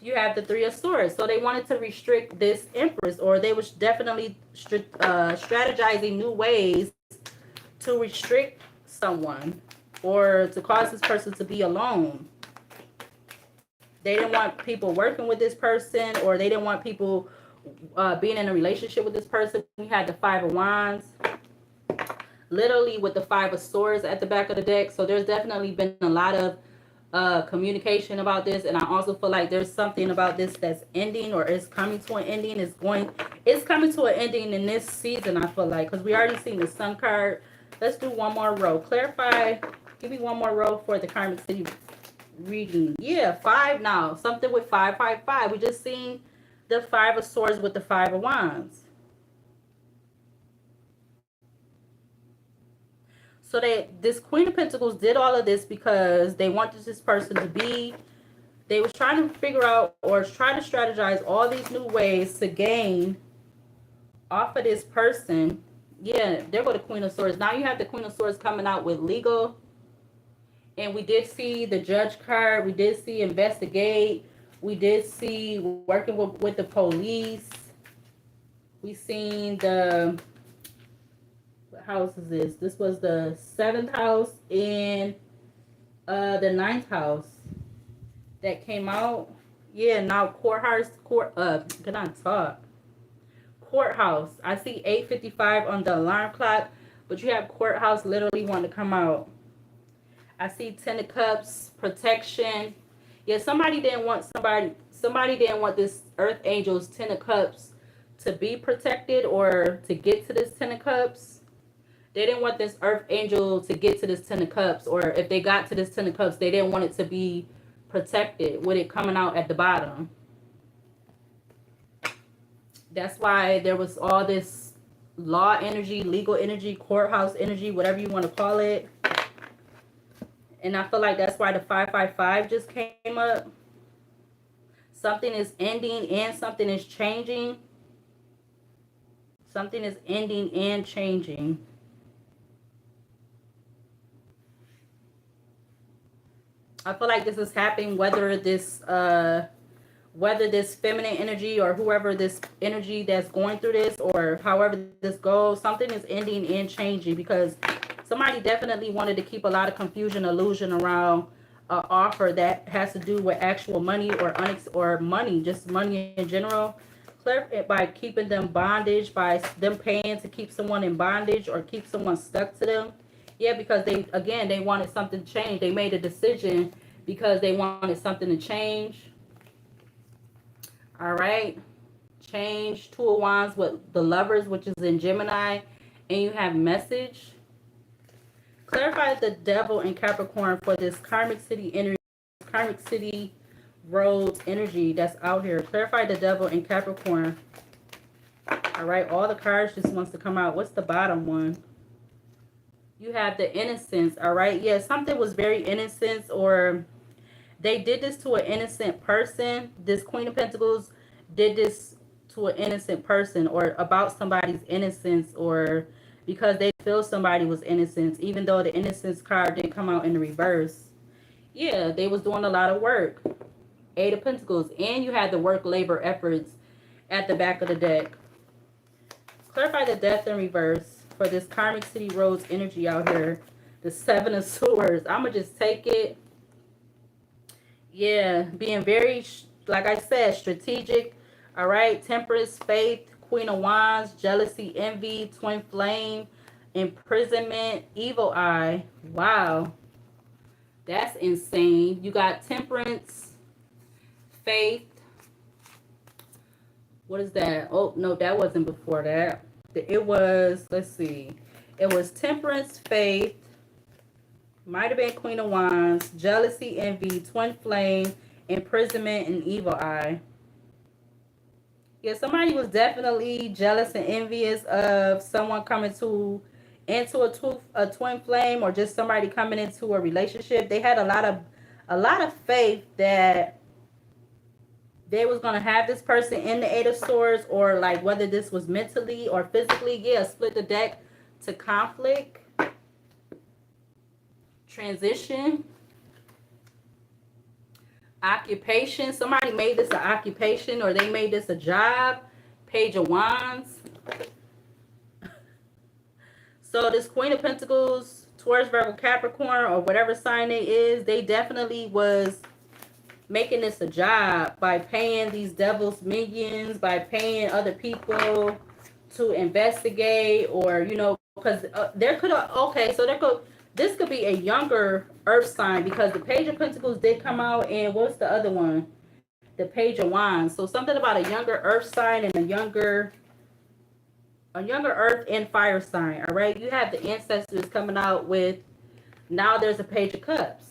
You have the Three of Swords. So they wanted to restrict this Empress, or they was definitely strategizing new ways to restrict someone, or to cause this person to be alone. They didn't want people working with this person, or they didn't want people being in a relationship with this person. We had the Five of Wands, literally with the Five of Swords at the back of the deck. So there's definitely been a lot of communication about this, and I also feel like there's something about this that's ending, or is coming to an ending. It's coming to an ending in this season, I feel like, because we already seen the Sun card. Let's do one more row. Clarify. Give me one more row for the Karmic City reading. Yeah, 5 now. Something with 5, 5, 5. We just seen the Five of Swords with the Five of Wands. So this Queen of Pentacles did all of this because they wanted this person to be, they was trying to figure out, or trying to strategize all these new ways to gain off of this person. Yeah, there go the Queen of Swords. Now you have the Queen of Swords coming out with legal. And we did see the Judge card. We did see investigate. We did see working with the police. We seen the house is this? This was the 7th house and the 9th house that came out. Yeah, now can I talk? Courthouse. I see 8:55 on the alarm clock, but you have courthouse literally want to come out. I see 10 of cups, protection. Yeah, somebody didn't want this earth angel's 10 of cups to be protected or to get to this 10 of cups. They didn't want this earth angel to get to this 10 of cups, or if they got to this 10 of cups, they didn't want it to be protected with it coming out at the bottom. That's why there was all this law energy, legal energy, courthouse energy, whatever you want to call it. And I feel like that's why the 555 just came up. Something is ending and something is changing. Something is ending and changing. I feel like this is happening whether this feminine energy or whoever this energy that's going through this or however this goes, something is ending and changing because somebody definitely wanted to keep a lot of confusion, illusion around an offer that has to do with actual money or money, just money in general. Clear it by keeping them bondage, by them paying to keep someone in bondage or keep someone stuck to them. Yeah, because they wanted something to change. They made a decision because they wanted something to change. All right. Change. 2 of Wands with the Lovers, which is in Gemini. And you have message. Clarify the Devil in Capricorn for this Karmic City energy, Karmic City Road energy that's out here. Clarify the Devil in Capricorn. All right. All the cards just wants to come out. What's the bottom one? You have the Innocence. All right. Yeah, something was very innocent, or they did this to an innocent person. This Queen of Pentacles did this to an innocent person or about somebody's innocence, or because they feel somebody was innocent, even though the innocence card didn't come out in the reverse. Yeah, they was doing a lot of work. 8 of Pentacles. And you had the work, labor, efforts at the back of the deck. Clarify the Death in reverse for this Karmic City Roads energy out here. The 7 of Swords. I'm going to just take it. Yeah, being very, like I said, strategic. All right, Temperance, Faith, Queen of Wands, Jealousy, Envy, Twin Flame, Imprisonment, Evil Eye. Wow, that's insane. You got Temperance, Faith. What is that? Oh, no, that wasn't before that. It was, let's see. It was Temperance, Faith. Might have been Queen of Wands, Jealousy, Envy, Twin Flame, Imprisonment, and Evil Eye. Yeah, somebody was definitely jealous and envious of someone coming into a twin flame, or just somebody coming into a relationship. They had a lot of faith that they was gonna have this person in the 8 of Swords, or like whether this was mentally or physically. Yeah, split the deck to conflict. Transition, occupation. Somebody made this an occupation, or they made this a job. Page of Wands. So this Queen of Pentacles, Taurus, Virgo, Capricorn, or whatever sign it is, they definitely was making this a job by paying these devil's minions, by paying other people to investigate, or because there could have, okay, so this could be a younger earth sign, because the Page of Pentacles did come out, and what's the other one? The Page of Wands. So something about a younger earth sign and a younger earth and fire sign. All right, you have the ancestors coming out with, now there's a Page of Cups.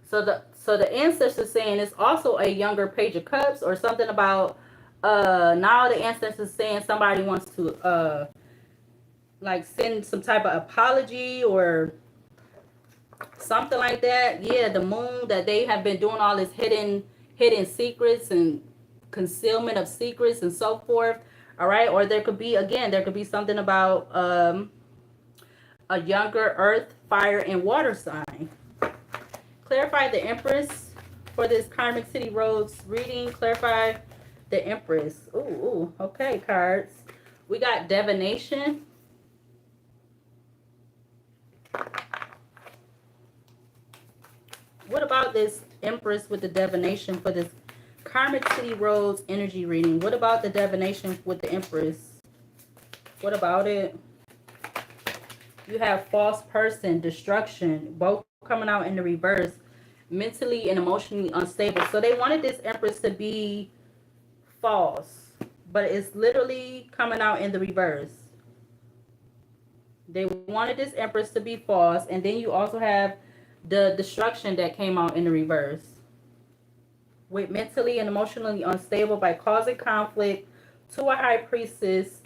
So the ancestors saying it's also a younger Page of Cups, or something about now the ancestors saying somebody wants to like send some type of apology or something like that. Yeah, the Moon, that they have been doing all this hidden secrets and concealment of secrets and so forth. All right, or there could be something about a younger earth, fire, and water sign. Clarify the Empress for this Karmic City Roads reading. Clarify the Empress. Ooh, okay, cards. We got divination. What about this Empress with the divination for this Karmic City Roads energy reading? What about the divination with the Empress? What about it? You have false person, destruction, both coming out in the reverse. Mentally and emotionally unstable. So they wanted this Empress to be false, but it's literally coming out in the reverse. They wanted this Empress to be false, and then you also have the destruction that came out in the reverse. With mentally and emotionally unstable by causing conflict to a high priestess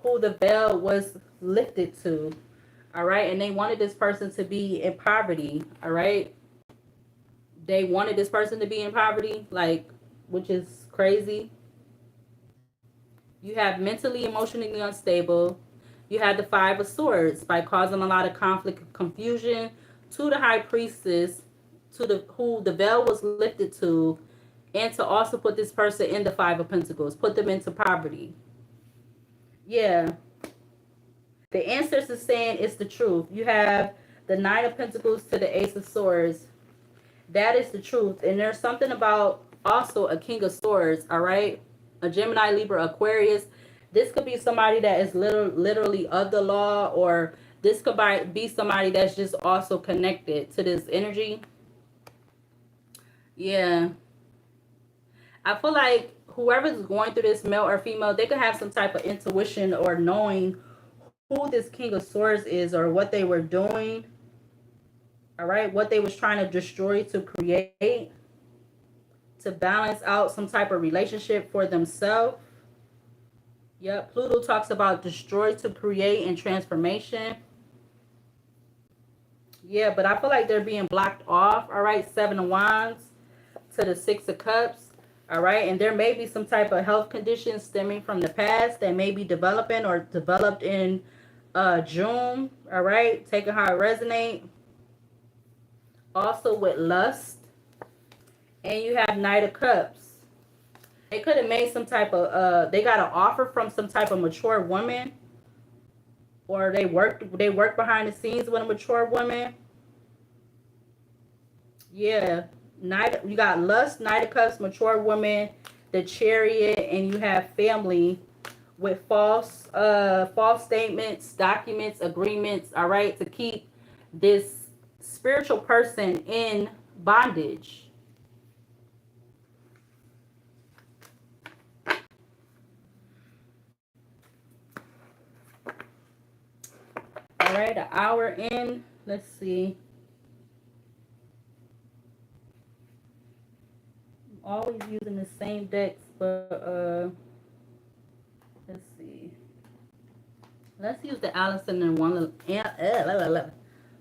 who the veil was lifted to. All right, and they wanted this person to be in poverty. All right, they wanted this person to be in poverty, like, which is crazy. You have mentally, emotionally unstable. You have the Five of Swords by causing a lot of conflict and confusion to the high priestess, to the who the veil was lifted to, and to also put this person in the Five of Pentacles, put them into poverty. Yeah. The answers is saying it's the truth. You have the Nine of Pentacles to the Ace of Swords. That is the truth. And there's something about also a King of Swords, all right? A Gemini, Libra, Aquarius. This could be somebody that is literally of the law, or this could be somebody that's just also connected to this energy. Yeah. I feel like whoever's going through this, male or female, they could have some type of intuition or knowing who this King of Swords is or what they were doing. All right, what they was trying to destroy to create, to balance out some type of relationship for themselves. Yep, Pluto talks about destroy to create and transformation. Yeah, but I feel like they're being blocked off. All right, Seven of Wands to the Six of Cups. All right, and there may be some type of health condition stemming from the past that may be developing or developed in June. All right, taking how it resonates. Also with lust. And you have Knight of Cups. They could have made some type of they got an offer from some type of mature woman, or they worked behind the scenes with a mature woman. Yeah, you got lust, Knight of Cups, mature woman, the Chariot, and you have family with false statements, documents, agreements, all right, to keep this spiritual person in bondage. All right, an hour in. Let's see. I'm always using the same decks, but let's see. Let's use the Allison and one.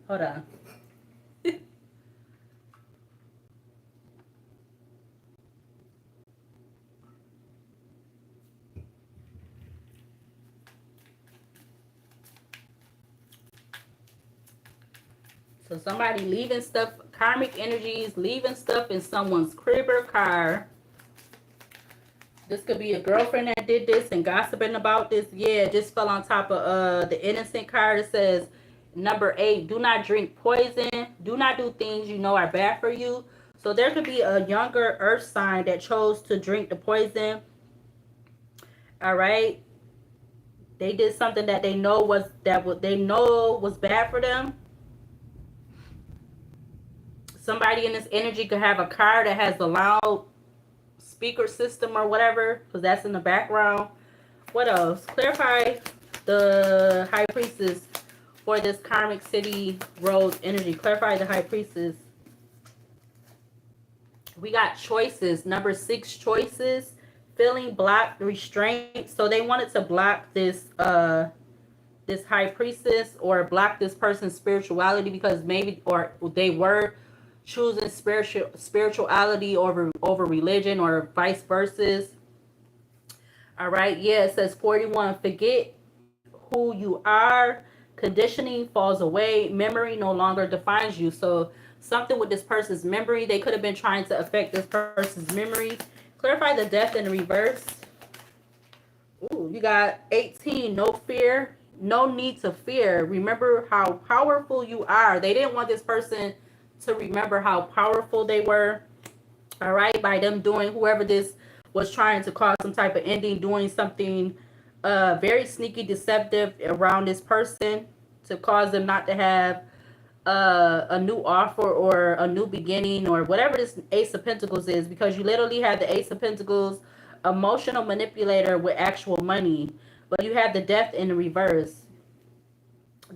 Hold on. So somebody leaving stuff, karmic energies, leaving stuff in someone's crib or car. This could be a girlfriend that did this and gossiping about this. Yeah, just fell on top of the innocent card. It says, number 8, do not drink poison. Do not do things you know are bad for you. So there could be a younger earth sign that chose to drink the poison. All right. They did something that they know was bad for them. Somebody in this energy could have a car that has a loud speaker system or whatever, because that's in the background. What else? Clarify the High Priestess for this Karmic City Road energy. Clarify the High Priestess. We got choices. Number 6, choices. Feeling blocked, restraint. So they wanted to block this this High Priestess, or block this person's spirituality, because maybe, or they were choosing spirituality over religion, or vice versa. All right, yeah, it says 41, forget who you are, conditioning falls away, memory no longer defines you. So something with this person's memory, they could have been trying to affect this person's memory. Clarify the death in the reverse. Ooh, you got 18, no fear, no need to fear. Remember how powerful you are. They didn't want this person to remember how powerful they were. All right, by them doing, whoever this was trying to cause some type of ending, doing something very sneaky, deceptive around this person to cause them not to have a new offer or a new beginning or whatever this Ace of Pentacles is, because you literally have the Ace of Pentacles, emotional manipulator with actual money, but you have the Death in the reverse.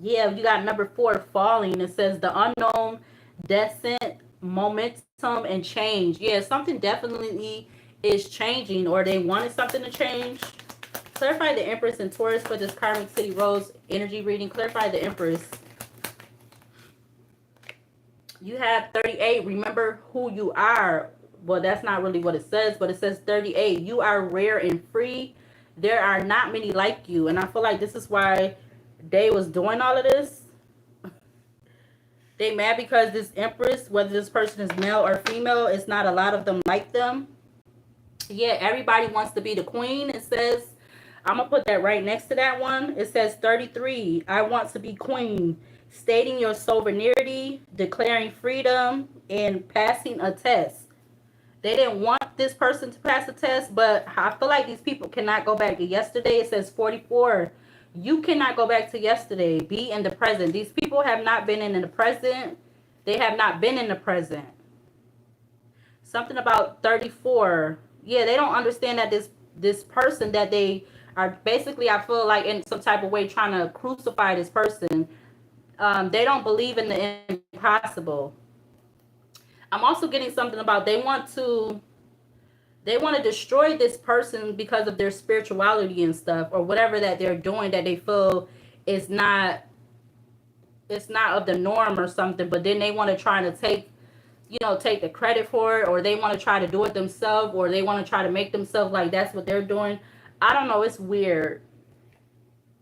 Yeah, you got number 4, falling. It says the unknown, descent, momentum, and change. Yeah, something definitely is changing, or they wanted something to change. Clarify the Empress and Taurus for this Karmic City Rose energy reading. Clarify the Empress. You have 38. Remember who you are. Well, that's not really what it says, but it says 38. You are rare and free. There are not many like you. And I feel like this is why they was doing all of this. They mad because this Empress, whether this person is male or female, it's not a lot of them like them. Yeah, everybody wants to be the queen. It says, I'm going to put that right next to that one. It says 33. I want to be queen. Stating your sovereignty, declaring freedom, and passing a test. They didn't want this person to pass a test, but I feel like these people cannot go back to yesterday. It says 44. You cannot go back to yesterday. Be in the present. These people have not been in the present. They have not been in the present. Something about 34. Yeah, they don't understand that this person that they are basically, I feel like in some type of way trying to crucify this person. They don't believe in the impossible. I'm also getting something about they want to destroy this person because of their spirituality and stuff, or whatever that they're doing that they feel is not, it's not of the norm or something, but then they want to try to take the credit for it, or they want to try to do it themselves, or they want to try to make themselves like that's what they're doing. I don't know, it's weird.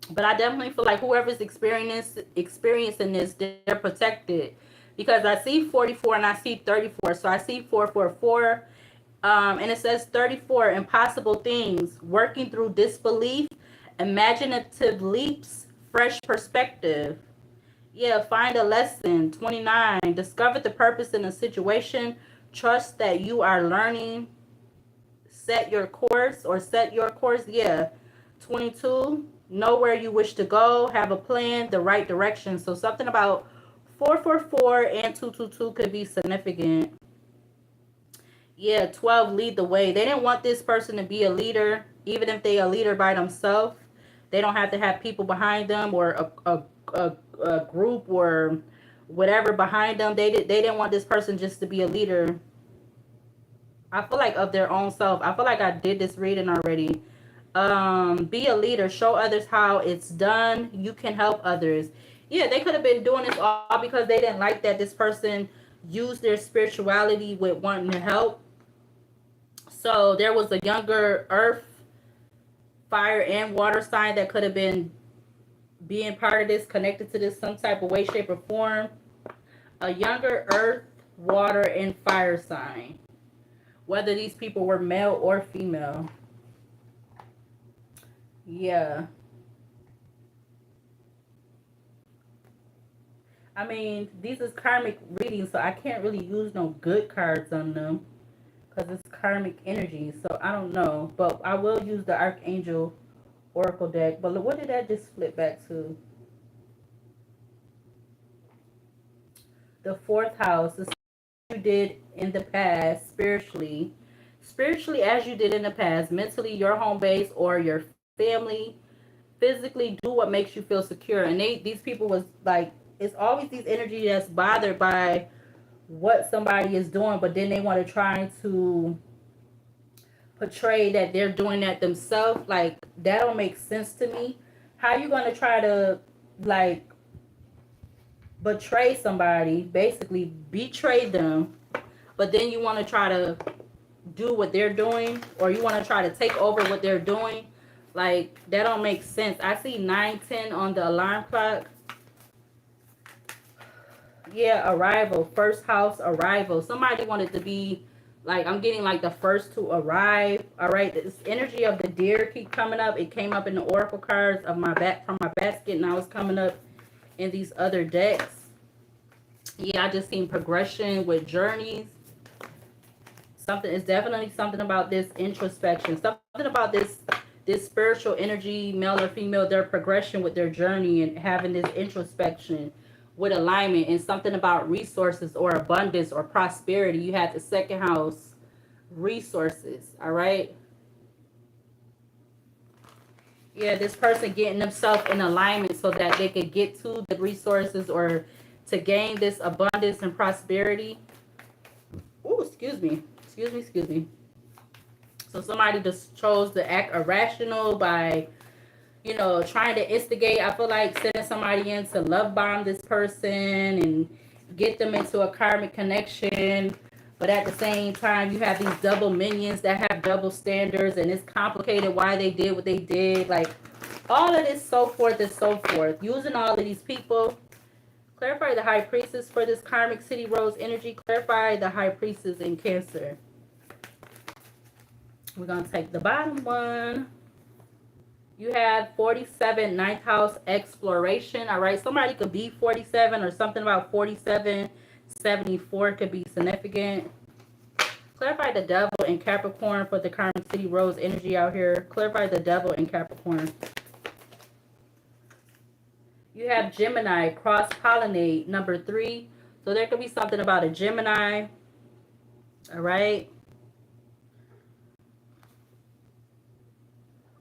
But I definitely feel like whoever's experiencing this, they're protected. Because I see 44 and I see 34. So I see 444. And it says 34, impossible things. Working through disbelief, imaginative leaps, fresh perspective. Yeah, find a lesson. 29, discover the purpose in a situation. Trust that you are learning. Set your course. Yeah. 22, know where you wish to go, have a plan, the right direction. So something about 444 and 222 could be significant. Yeah, 12, lead the way. They didn't want this person to be a leader, even if they a leader by themselves. They don't have to have people behind them, or a group or whatever behind them. They didn't want this person just to be a leader. I feel like of their own self. I feel like I did this reading already. Be a leader. Show others how it's done. You can help others. Yeah, they could have been doing this all because they didn't like that this person used their spirituality with wanting to help. So there was a younger earth, fire, and water sign that could have been being part of this, connected to this some type of way, shape, or form. A younger earth, water, and fire sign. Whether these people were male or female. Yeah. I mean, these is karmic readings, so I can't really use no good cards on them because it's karmic energy. So I don't know, but I will use the Archangel Oracle deck. But what did that just flip back to? The 4th house. This is what you did in the past spiritually. Spiritually, as you did in the past. Mentally, your home base or your family. Physically, do what makes you feel secure. And these people was like, it's always these energy that's bothered by what somebody is doing, but then they want to try to portray that they're doing that themselves. Like, that don't make sense to me. How you going to try to, like, betray somebody, basically betray them, but then you want to try to do what they're doing, or you want to try to take over what they're doing? Like, that don't make sense. I see 910 on the alarm clock. Yeah, arrival. 1st house, arrival. Somebody wanted to be, like, I'm getting, like, the first to arrive. All right, this energy of the deer keep coming up. It came up in the oracle cards of from my basket, and now it's coming up in these other decks. Yeah, I just seen progression with journeys. Something is definitely something about this introspection. Something about this spiritual energy, male or female, their progression with their journey and having this introspection with alignment, and something about resources or abundance or prosperity. You have the second house, resources, all right? Yeah, this person getting themselves in alignment so that they could get to the resources or to gain this abundance and prosperity. Oh, excuse me. So somebody just chose to act irrational by, you know, trying to instigate. I feel like sending somebody in to love bomb this person and get them into a karmic connection. But at the same time, you have these double minions that have double standards, and it's complicated why they did what they did. Like, all of this, so forth and so forth. Using all of these people. Clarify the high priestess for this karmic city rose energy. Clarify the high priestess in Cancer. We're going to take the bottom one. You have 47, ninth house exploration. All right. Somebody could be 47 or something about 47. 74 could be significant. Clarify the devil in Capricorn for the karmic city rose energy out here. Clarify the devil in Capricorn. You have Gemini, cross-pollinate, number 3. So there could be something about a Gemini. All right.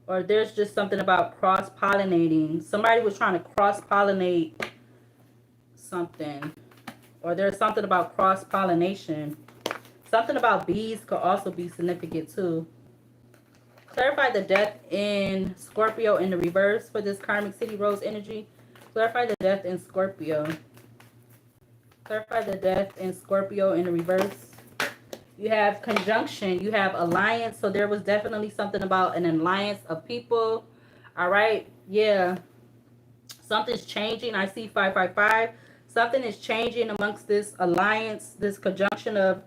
Or there's just something about cross-pollinating. Somebody was trying to cross-pollinate something. Or there's something about cross-pollination. Something about bees could also be significant too. Clarify the death in Scorpio in the reverse for this karmic city rose energy. Clarify the death in Scorpio. Clarify the death in Scorpio in the reverse. You have conjunction. You have alliance. So there was definitely something about an alliance of people. All right. Yeah. Something's changing. I see 555. Something is changing amongst this alliance, this conjunction of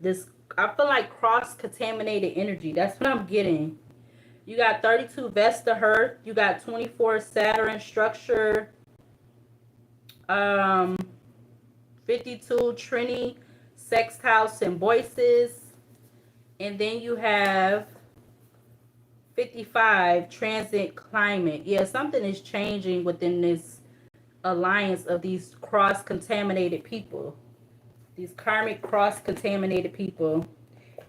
this. I feel like cross-contaminated energy. That's what I'm getting. You got 32 Vesta Hearth. You got 24 Saturn structure. 52 Trini sextile symbiosis, and then you have 55 transit climate. Yeah, something is changing within this alliance of these cross-contaminated people, these karmic cross-contaminated people.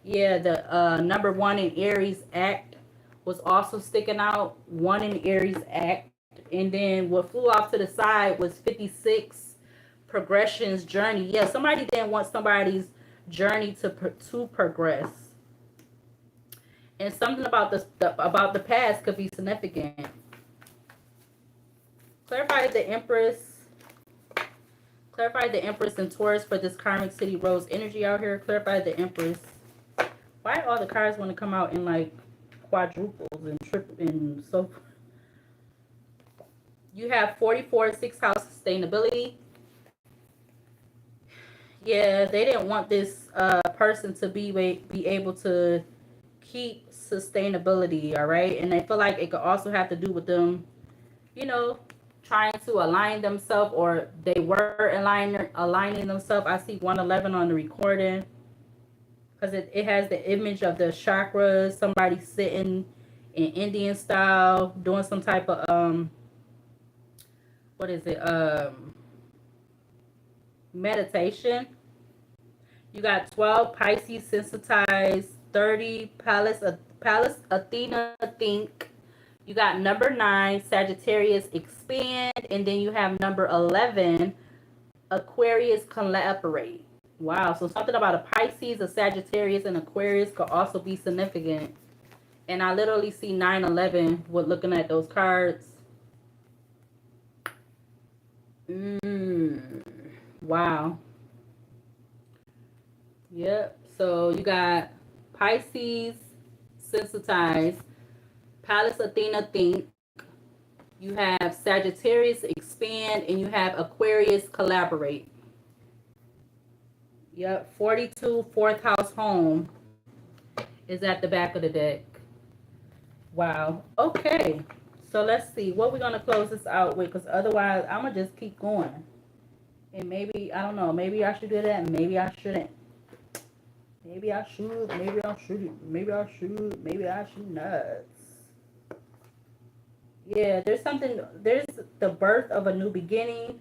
Yeah, the number 1 in Aries act was also sticking out. 1 in Aries act, and then what flew off to the side was 56 progression's journey. Yeah, somebody didn't want somebody's journey to progress, and something about the past could be significant. Clarify the Empress. Clarify the Empress and Taurus for this karmic city rose energy out here. Clarify the Empress. Why all the cards want to come out in like quadruples and triple and so forth? You have 44 6th house sustainability. Yeah, they didn't want this person to be able to keep sustainability, all right? And I feel like it could also have to do with them, you know, trying to align themselves, or they were aligning themselves. I see 111 on the recording because it has the image of the chakras, somebody sitting in Indian style, doing some type of, what is it, meditation. You got 12 Pisces sensitized, 30 Pallas Athena think. You got number 9 Sagittarius expand, and then you have number 11 Aquarius collaborate. Wow, so something about a Pisces, a Sagittarius, and Aquarius could also be significant. And I literally see 9/11 with looking at those cards. Wow. Yep. So you got Pisces sensitized, Pallas Athena think. You have Sagittarius expand, and you have Aquarius collaborate. Yep. 42 4th house home is at the back of the deck. Wow. Okay. So let's see what we're going to close this out with, because otherwise I'm going to just keep going. And maybe, I don't know, maybe I should do that, maybe I shouldn't. Maybe I should, maybe I shouldn't, maybe I should, maybe I should not. Yeah, there's something, there's the birth of a new beginning.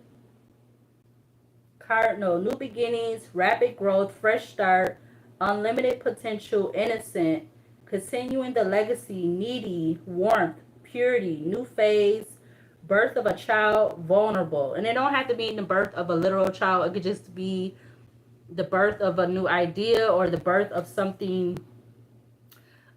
No, new beginnings, rapid growth, fresh start, unlimited potential, innocent, continuing the legacy, needy, warmth, purity, new phase, birth of a child, vulnerable. And it don't have to be the birth of a literal child. It could just be the birth of a new idea or the birth of something.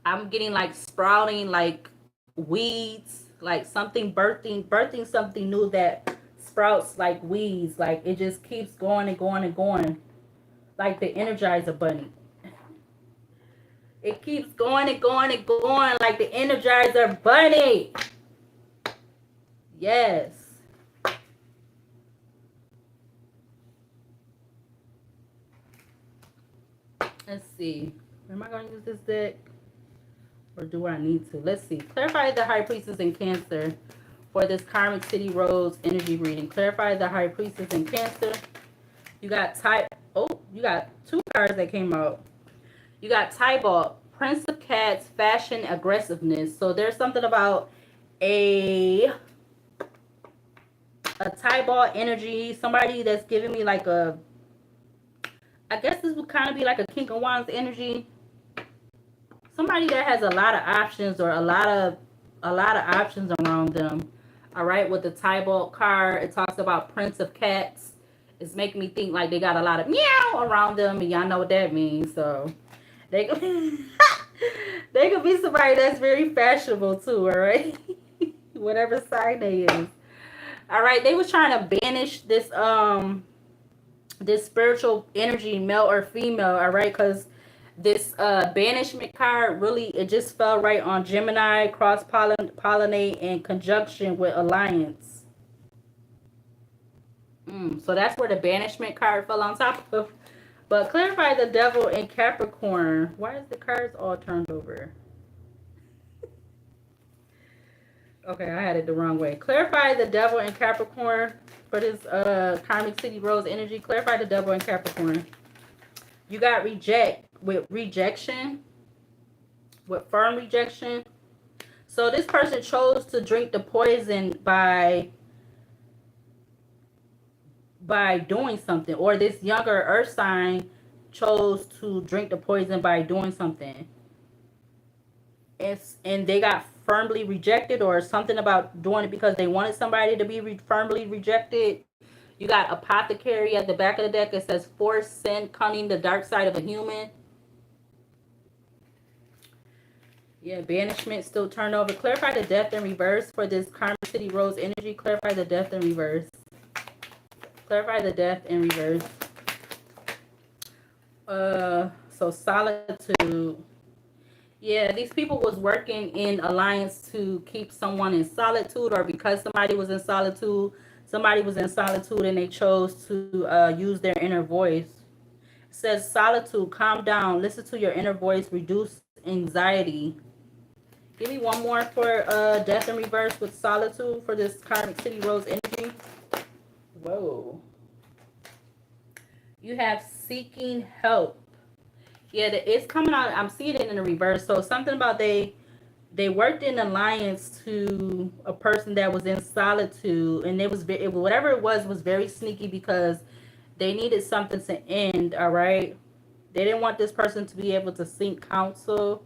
I'm getting like sprouting like weeds, like something birthing something new that sprouts like weeds. Like it just keeps going and going and going. Like the Energizer bunny. It keeps going and going and going like the Energizer bunny. Yes. Let's see. Am I going to use this deck? Or do I need to? Let's see. Clarify the High Priestess in Cancer for this Karmic City Rose energy reading. Clarify the High Priestess in Cancer. You got you got two cards that came out. You got Tybalt, Prince of Cats, fashion, aggressiveness. So there's something about a Tybalt energy. Somebody that's giving me like a, I guess this would kind of be like a King of Wands energy. Somebody that has a lot of options or a lot of options around them. All right, with the Tybalt card, it talks about Prince of Cats. It's making me think like they got a lot of meow around them, and y'all know what that means. So they could they could be somebody that's very fashionable too. All right, whatever sign they is. All right, they was trying to banish this this spiritual energy, male or female. All right, because this banishment card really, it just fell right on Gemini, cross pollinate, in conjunction with alliance. So that's where the banishment card fell on top of. But clarify the devil in Capricorn. Why is the cards all turned over? Okay, I had it the wrong way. Clarify the devil in Capricorn for this Karmic City Rose energy. Clarify the devil in Capricorn. You got reject with rejection, with firm rejection. So this person chose to drink the poison by doing something, or this younger earth sign chose to drink the poison by doing something. And they got firmly rejected, or something about doing it because they wanted somebody to be firmly rejected. You got apothecary at the back of the deck. It says force, sin, cunning, the dark side of a human. Yeah, banishment, still turnover. Clarify the death in reverse for this Karmic City Rose energy. Clarify the death in reverse. Clarify the death in reverse. So solitude. Yeah, these people was working in alliance to keep someone in solitude, or because somebody was in solitude, and they chose to use their inner voice. It says solitude, calm down, listen to your inner voice, reduce anxiety. Give me one more for death in reverse with solitude for this Karmic City Rose energy. Whoa. You have seeking help. Yeah, it's coming out. I'm seeing it in the reverse. So something about they worked in alliance to a person that was in solitude, and whatever it was very sneaky because they needed something to end. All right, they didn't want this person to be able to seek counsel,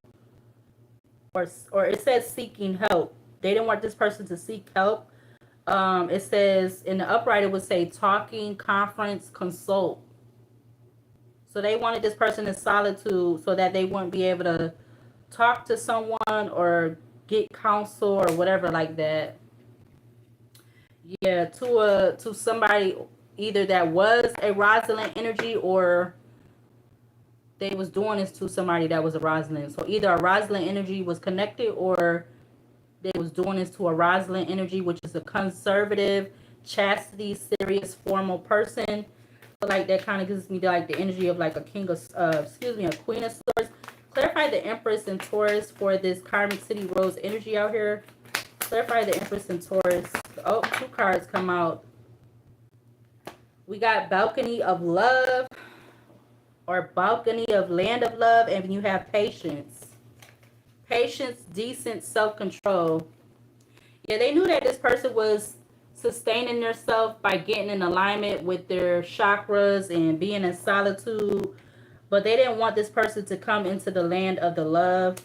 or it says seeking help. They didn't want this person to seek help. It says in the upright it would say talking, conference, consult. So they wanted this person in solitude so that they wouldn't be able to talk to someone or get counsel or whatever like that. Yeah, to somebody either that was a Rosalind energy, or they was doing this to somebody that was a Rosalind. So either a Rosalind energy was connected, or they was doing this to a Rosalind energy, which is a conservative, chastity, serious, formal person. But like that kind of gives me like the energy of like a king of, a queen of swords. Clarify the Empress in Taurus for this Karmic City Rose energy out here. Clarify the Empress in Taurus. Oh, two cards come out. We got balcony of love or balcony of land of love, and you have patience. Patience, decent self-control. Yeah, they knew that this person was sustaining themselves by getting in alignment with their chakras and being in solitude, but they didn't want this person to come into the land of the love.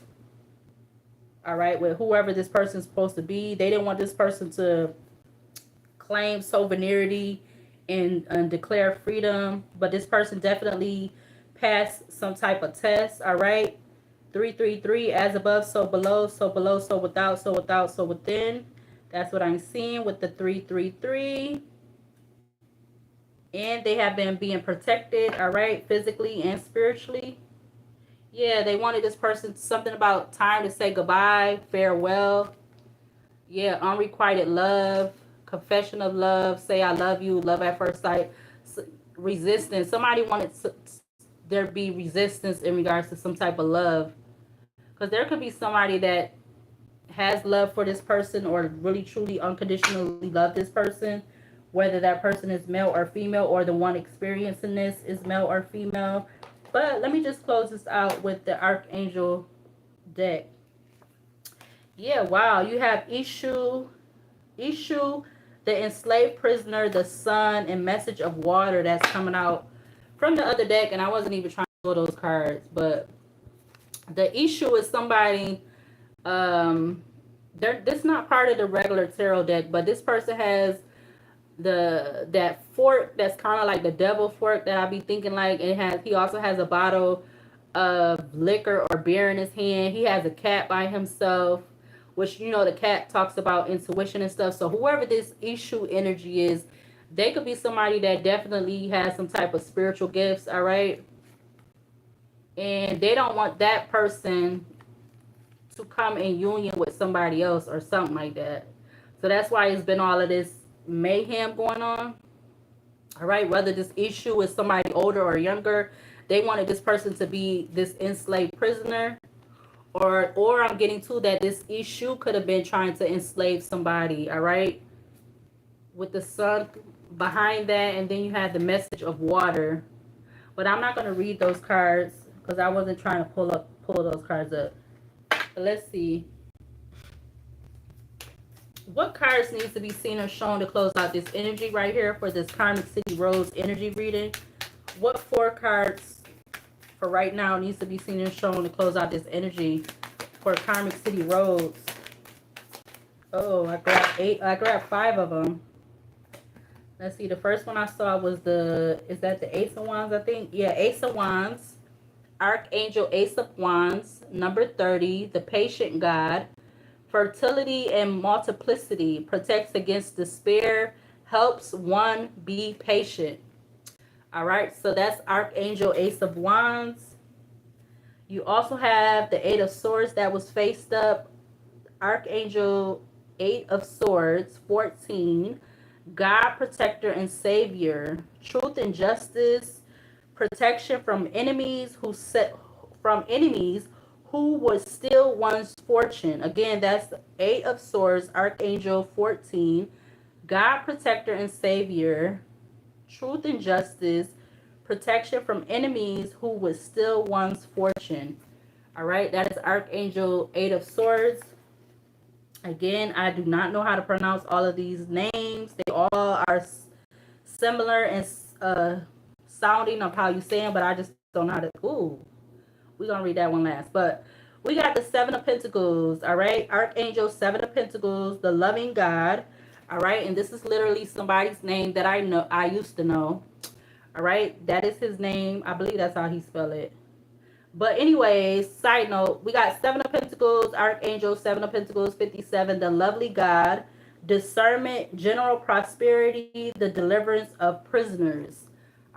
All right, with whoever this person is supposed to be. They didn't want this person to claim sovereignty and declare freedom, but this person definitely passed some type of test. All right, 333, as above so below, so below so without, so without so within. That's what I'm seeing with the 333. And they have been being protected, all right, physically and spiritually. Yeah, they wanted this person something about time to say goodbye, farewell. Yeah, unrequited love, confession of love, say I love you, love at first sight, resistance. Somebody wanted there be resistance in regards to some type of love. Because there could be somebody that has love for this person or really truly unconditionally love this person, whether that person is male or female, or the one experiencing this is male or female. But let me just close this out with the Archangel deck. Yeah, wow. You have Ishu, the enslaved prisoner, the sun, and message of water that's coming out from the other deck. And I wasn't even trying to pull those cards, but the issue is somebody, this not part of the regular tarot deck, but this person has that fork that's kind of like the devil fork that I be thinking like. He also has a bottle of liquor or beer in his hand. He has a cat by himself, which, you know, the cat talks about intuition and stuff. So whoever this issue energy is, they could be somebody that definitely has some type of spiritual gifts, all right? And they don't want that person to come in union with somebody else or something like that. So that's why it's been all of this mayhem going on. All right, whether this issue is somebody older or younger, they wanted this person to be this enslaved prisoner, or I'm getting to that this issue could have been trying to enslave somebody. All right, with the sun behind that, and then you have the message of water. But I'm not going to read those cards because I wasn't trying to pull those cards up. But let's see. What cards needs to be seen or shown to close out this energy right here for this Karmic City Rose energy reading? What 4 cards for right now needs to be seen and shown to close out this energy for Karmic City Rose? Oh, I grabbed 5 of them. Let's see. The first one I saw was is that the Ace of Wands, I think? Yeah, Ace of Wands. Archangel Ace of Wands. Number 30, the Patient God. Fertility and multiplicity, protects against despair, helps one be patient. All right, so that's Archangel Ace of Wands. You also have the 8 of Swords that was faced up. Archangel 8 of Swords, 14. God, protector and savior, truth and justice, protection from enemies who would steal one's fortune. Again, that's the 8 of Swords, Archangel 14. God, protector and savior, truth and justice, protection from enemies who would steal one's fortune. All right, that is Archangel 8 of Swords. Again, I do not know how to pronounce all of these names. They all are similar and sounding of how you say them, but I just don't know how to. Ooh, we're going to read that one last. But we got the 7 of Pentacles, all right? Archangel 7 of Pentacles, the loving God, all right? And this is literally somebody's name that I used to know, all right? That is his name. I believe that's how he spelled it. But anyways, side note, we got 7 of Pentacles, Archangel 7 of Pentacles, 57, the lovely God, discernment, general prosperity, the deliverance of prisoners.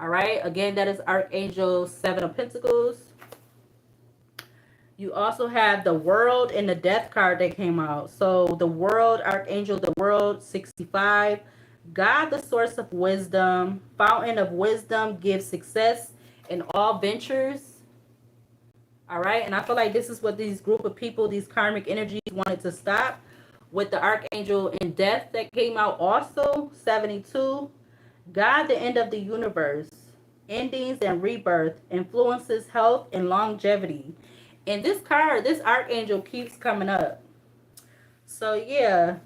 All right, again, that is Archangel 7 of Pentacles. You also have the World and the Death card that came out. So the World, Archangel, the World, 65. God, the source of wisdom, fountain of wisdom, gives success in all ventures. All right, and I feel like this is what these group of people, these karmic energies, wanted to stop with the Archangel in Death that came out also, 72. God, the end of the universe, endings and rebirth, influences health and longevity. And this card, this archangel keeps coming up. So yeah,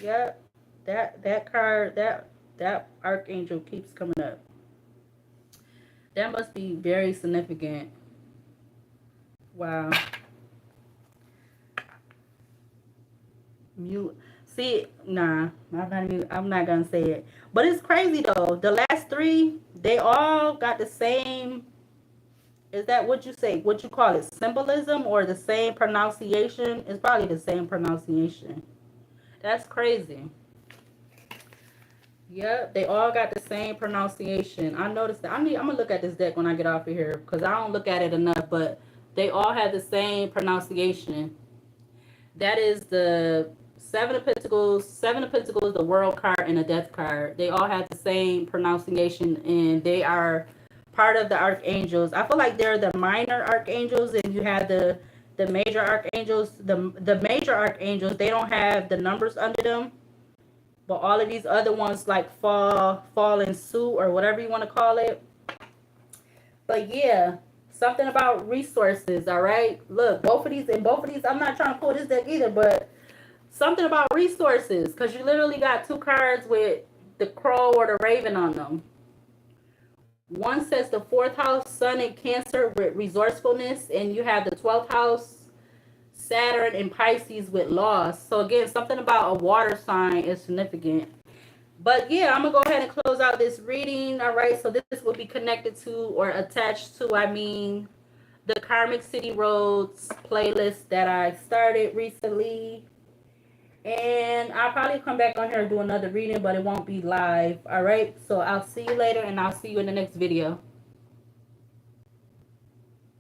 yep, that card, that archangel keeps coming up. That must be very significant. Wow. Mute. See, nah, I'm not gonna say it. But it's crazy though. The last three, they all got the same. Is that what you say? What you call it? Symbolism or the same pronunciation? It's probably the same pronunciation. That's crazy. Yep, they all got the same pronunciation. I noticed that. I'm gonna look at this deck when I get off of here because I don't look at it enough. But they all have the same pronunciation. That is the Seven of Pentacles. Seven of Pentacles, the World card, and the Death card. They all have the same pronunciation, and they are part of the archangels. I feel like they're the minor archangels, and you have the major archangels. The major archangels, they don't have the numbers under them, but all of these other ones like fall in suit or whatever you want to call it. But yeah, something about resources. All right, look, both of these, I'm not trying to pull this deck either, but something about resources, because you literally got two cards with the crow or the raven on them. One says the fourth house, Sun and Cancer with resourcefulness, and you have the 12th house, Saturn and Pisces with loss. So again, something about a water sign is significant. But yeah, I'm going to go ahead and close out this reading. All right, so this will be connected to or attached to, the Karmic City Roads playlist that I started recently. And I'll probably come back on here and do another reading, but it won't be live. All right, so I'll see you later, and I'll see you in the next video.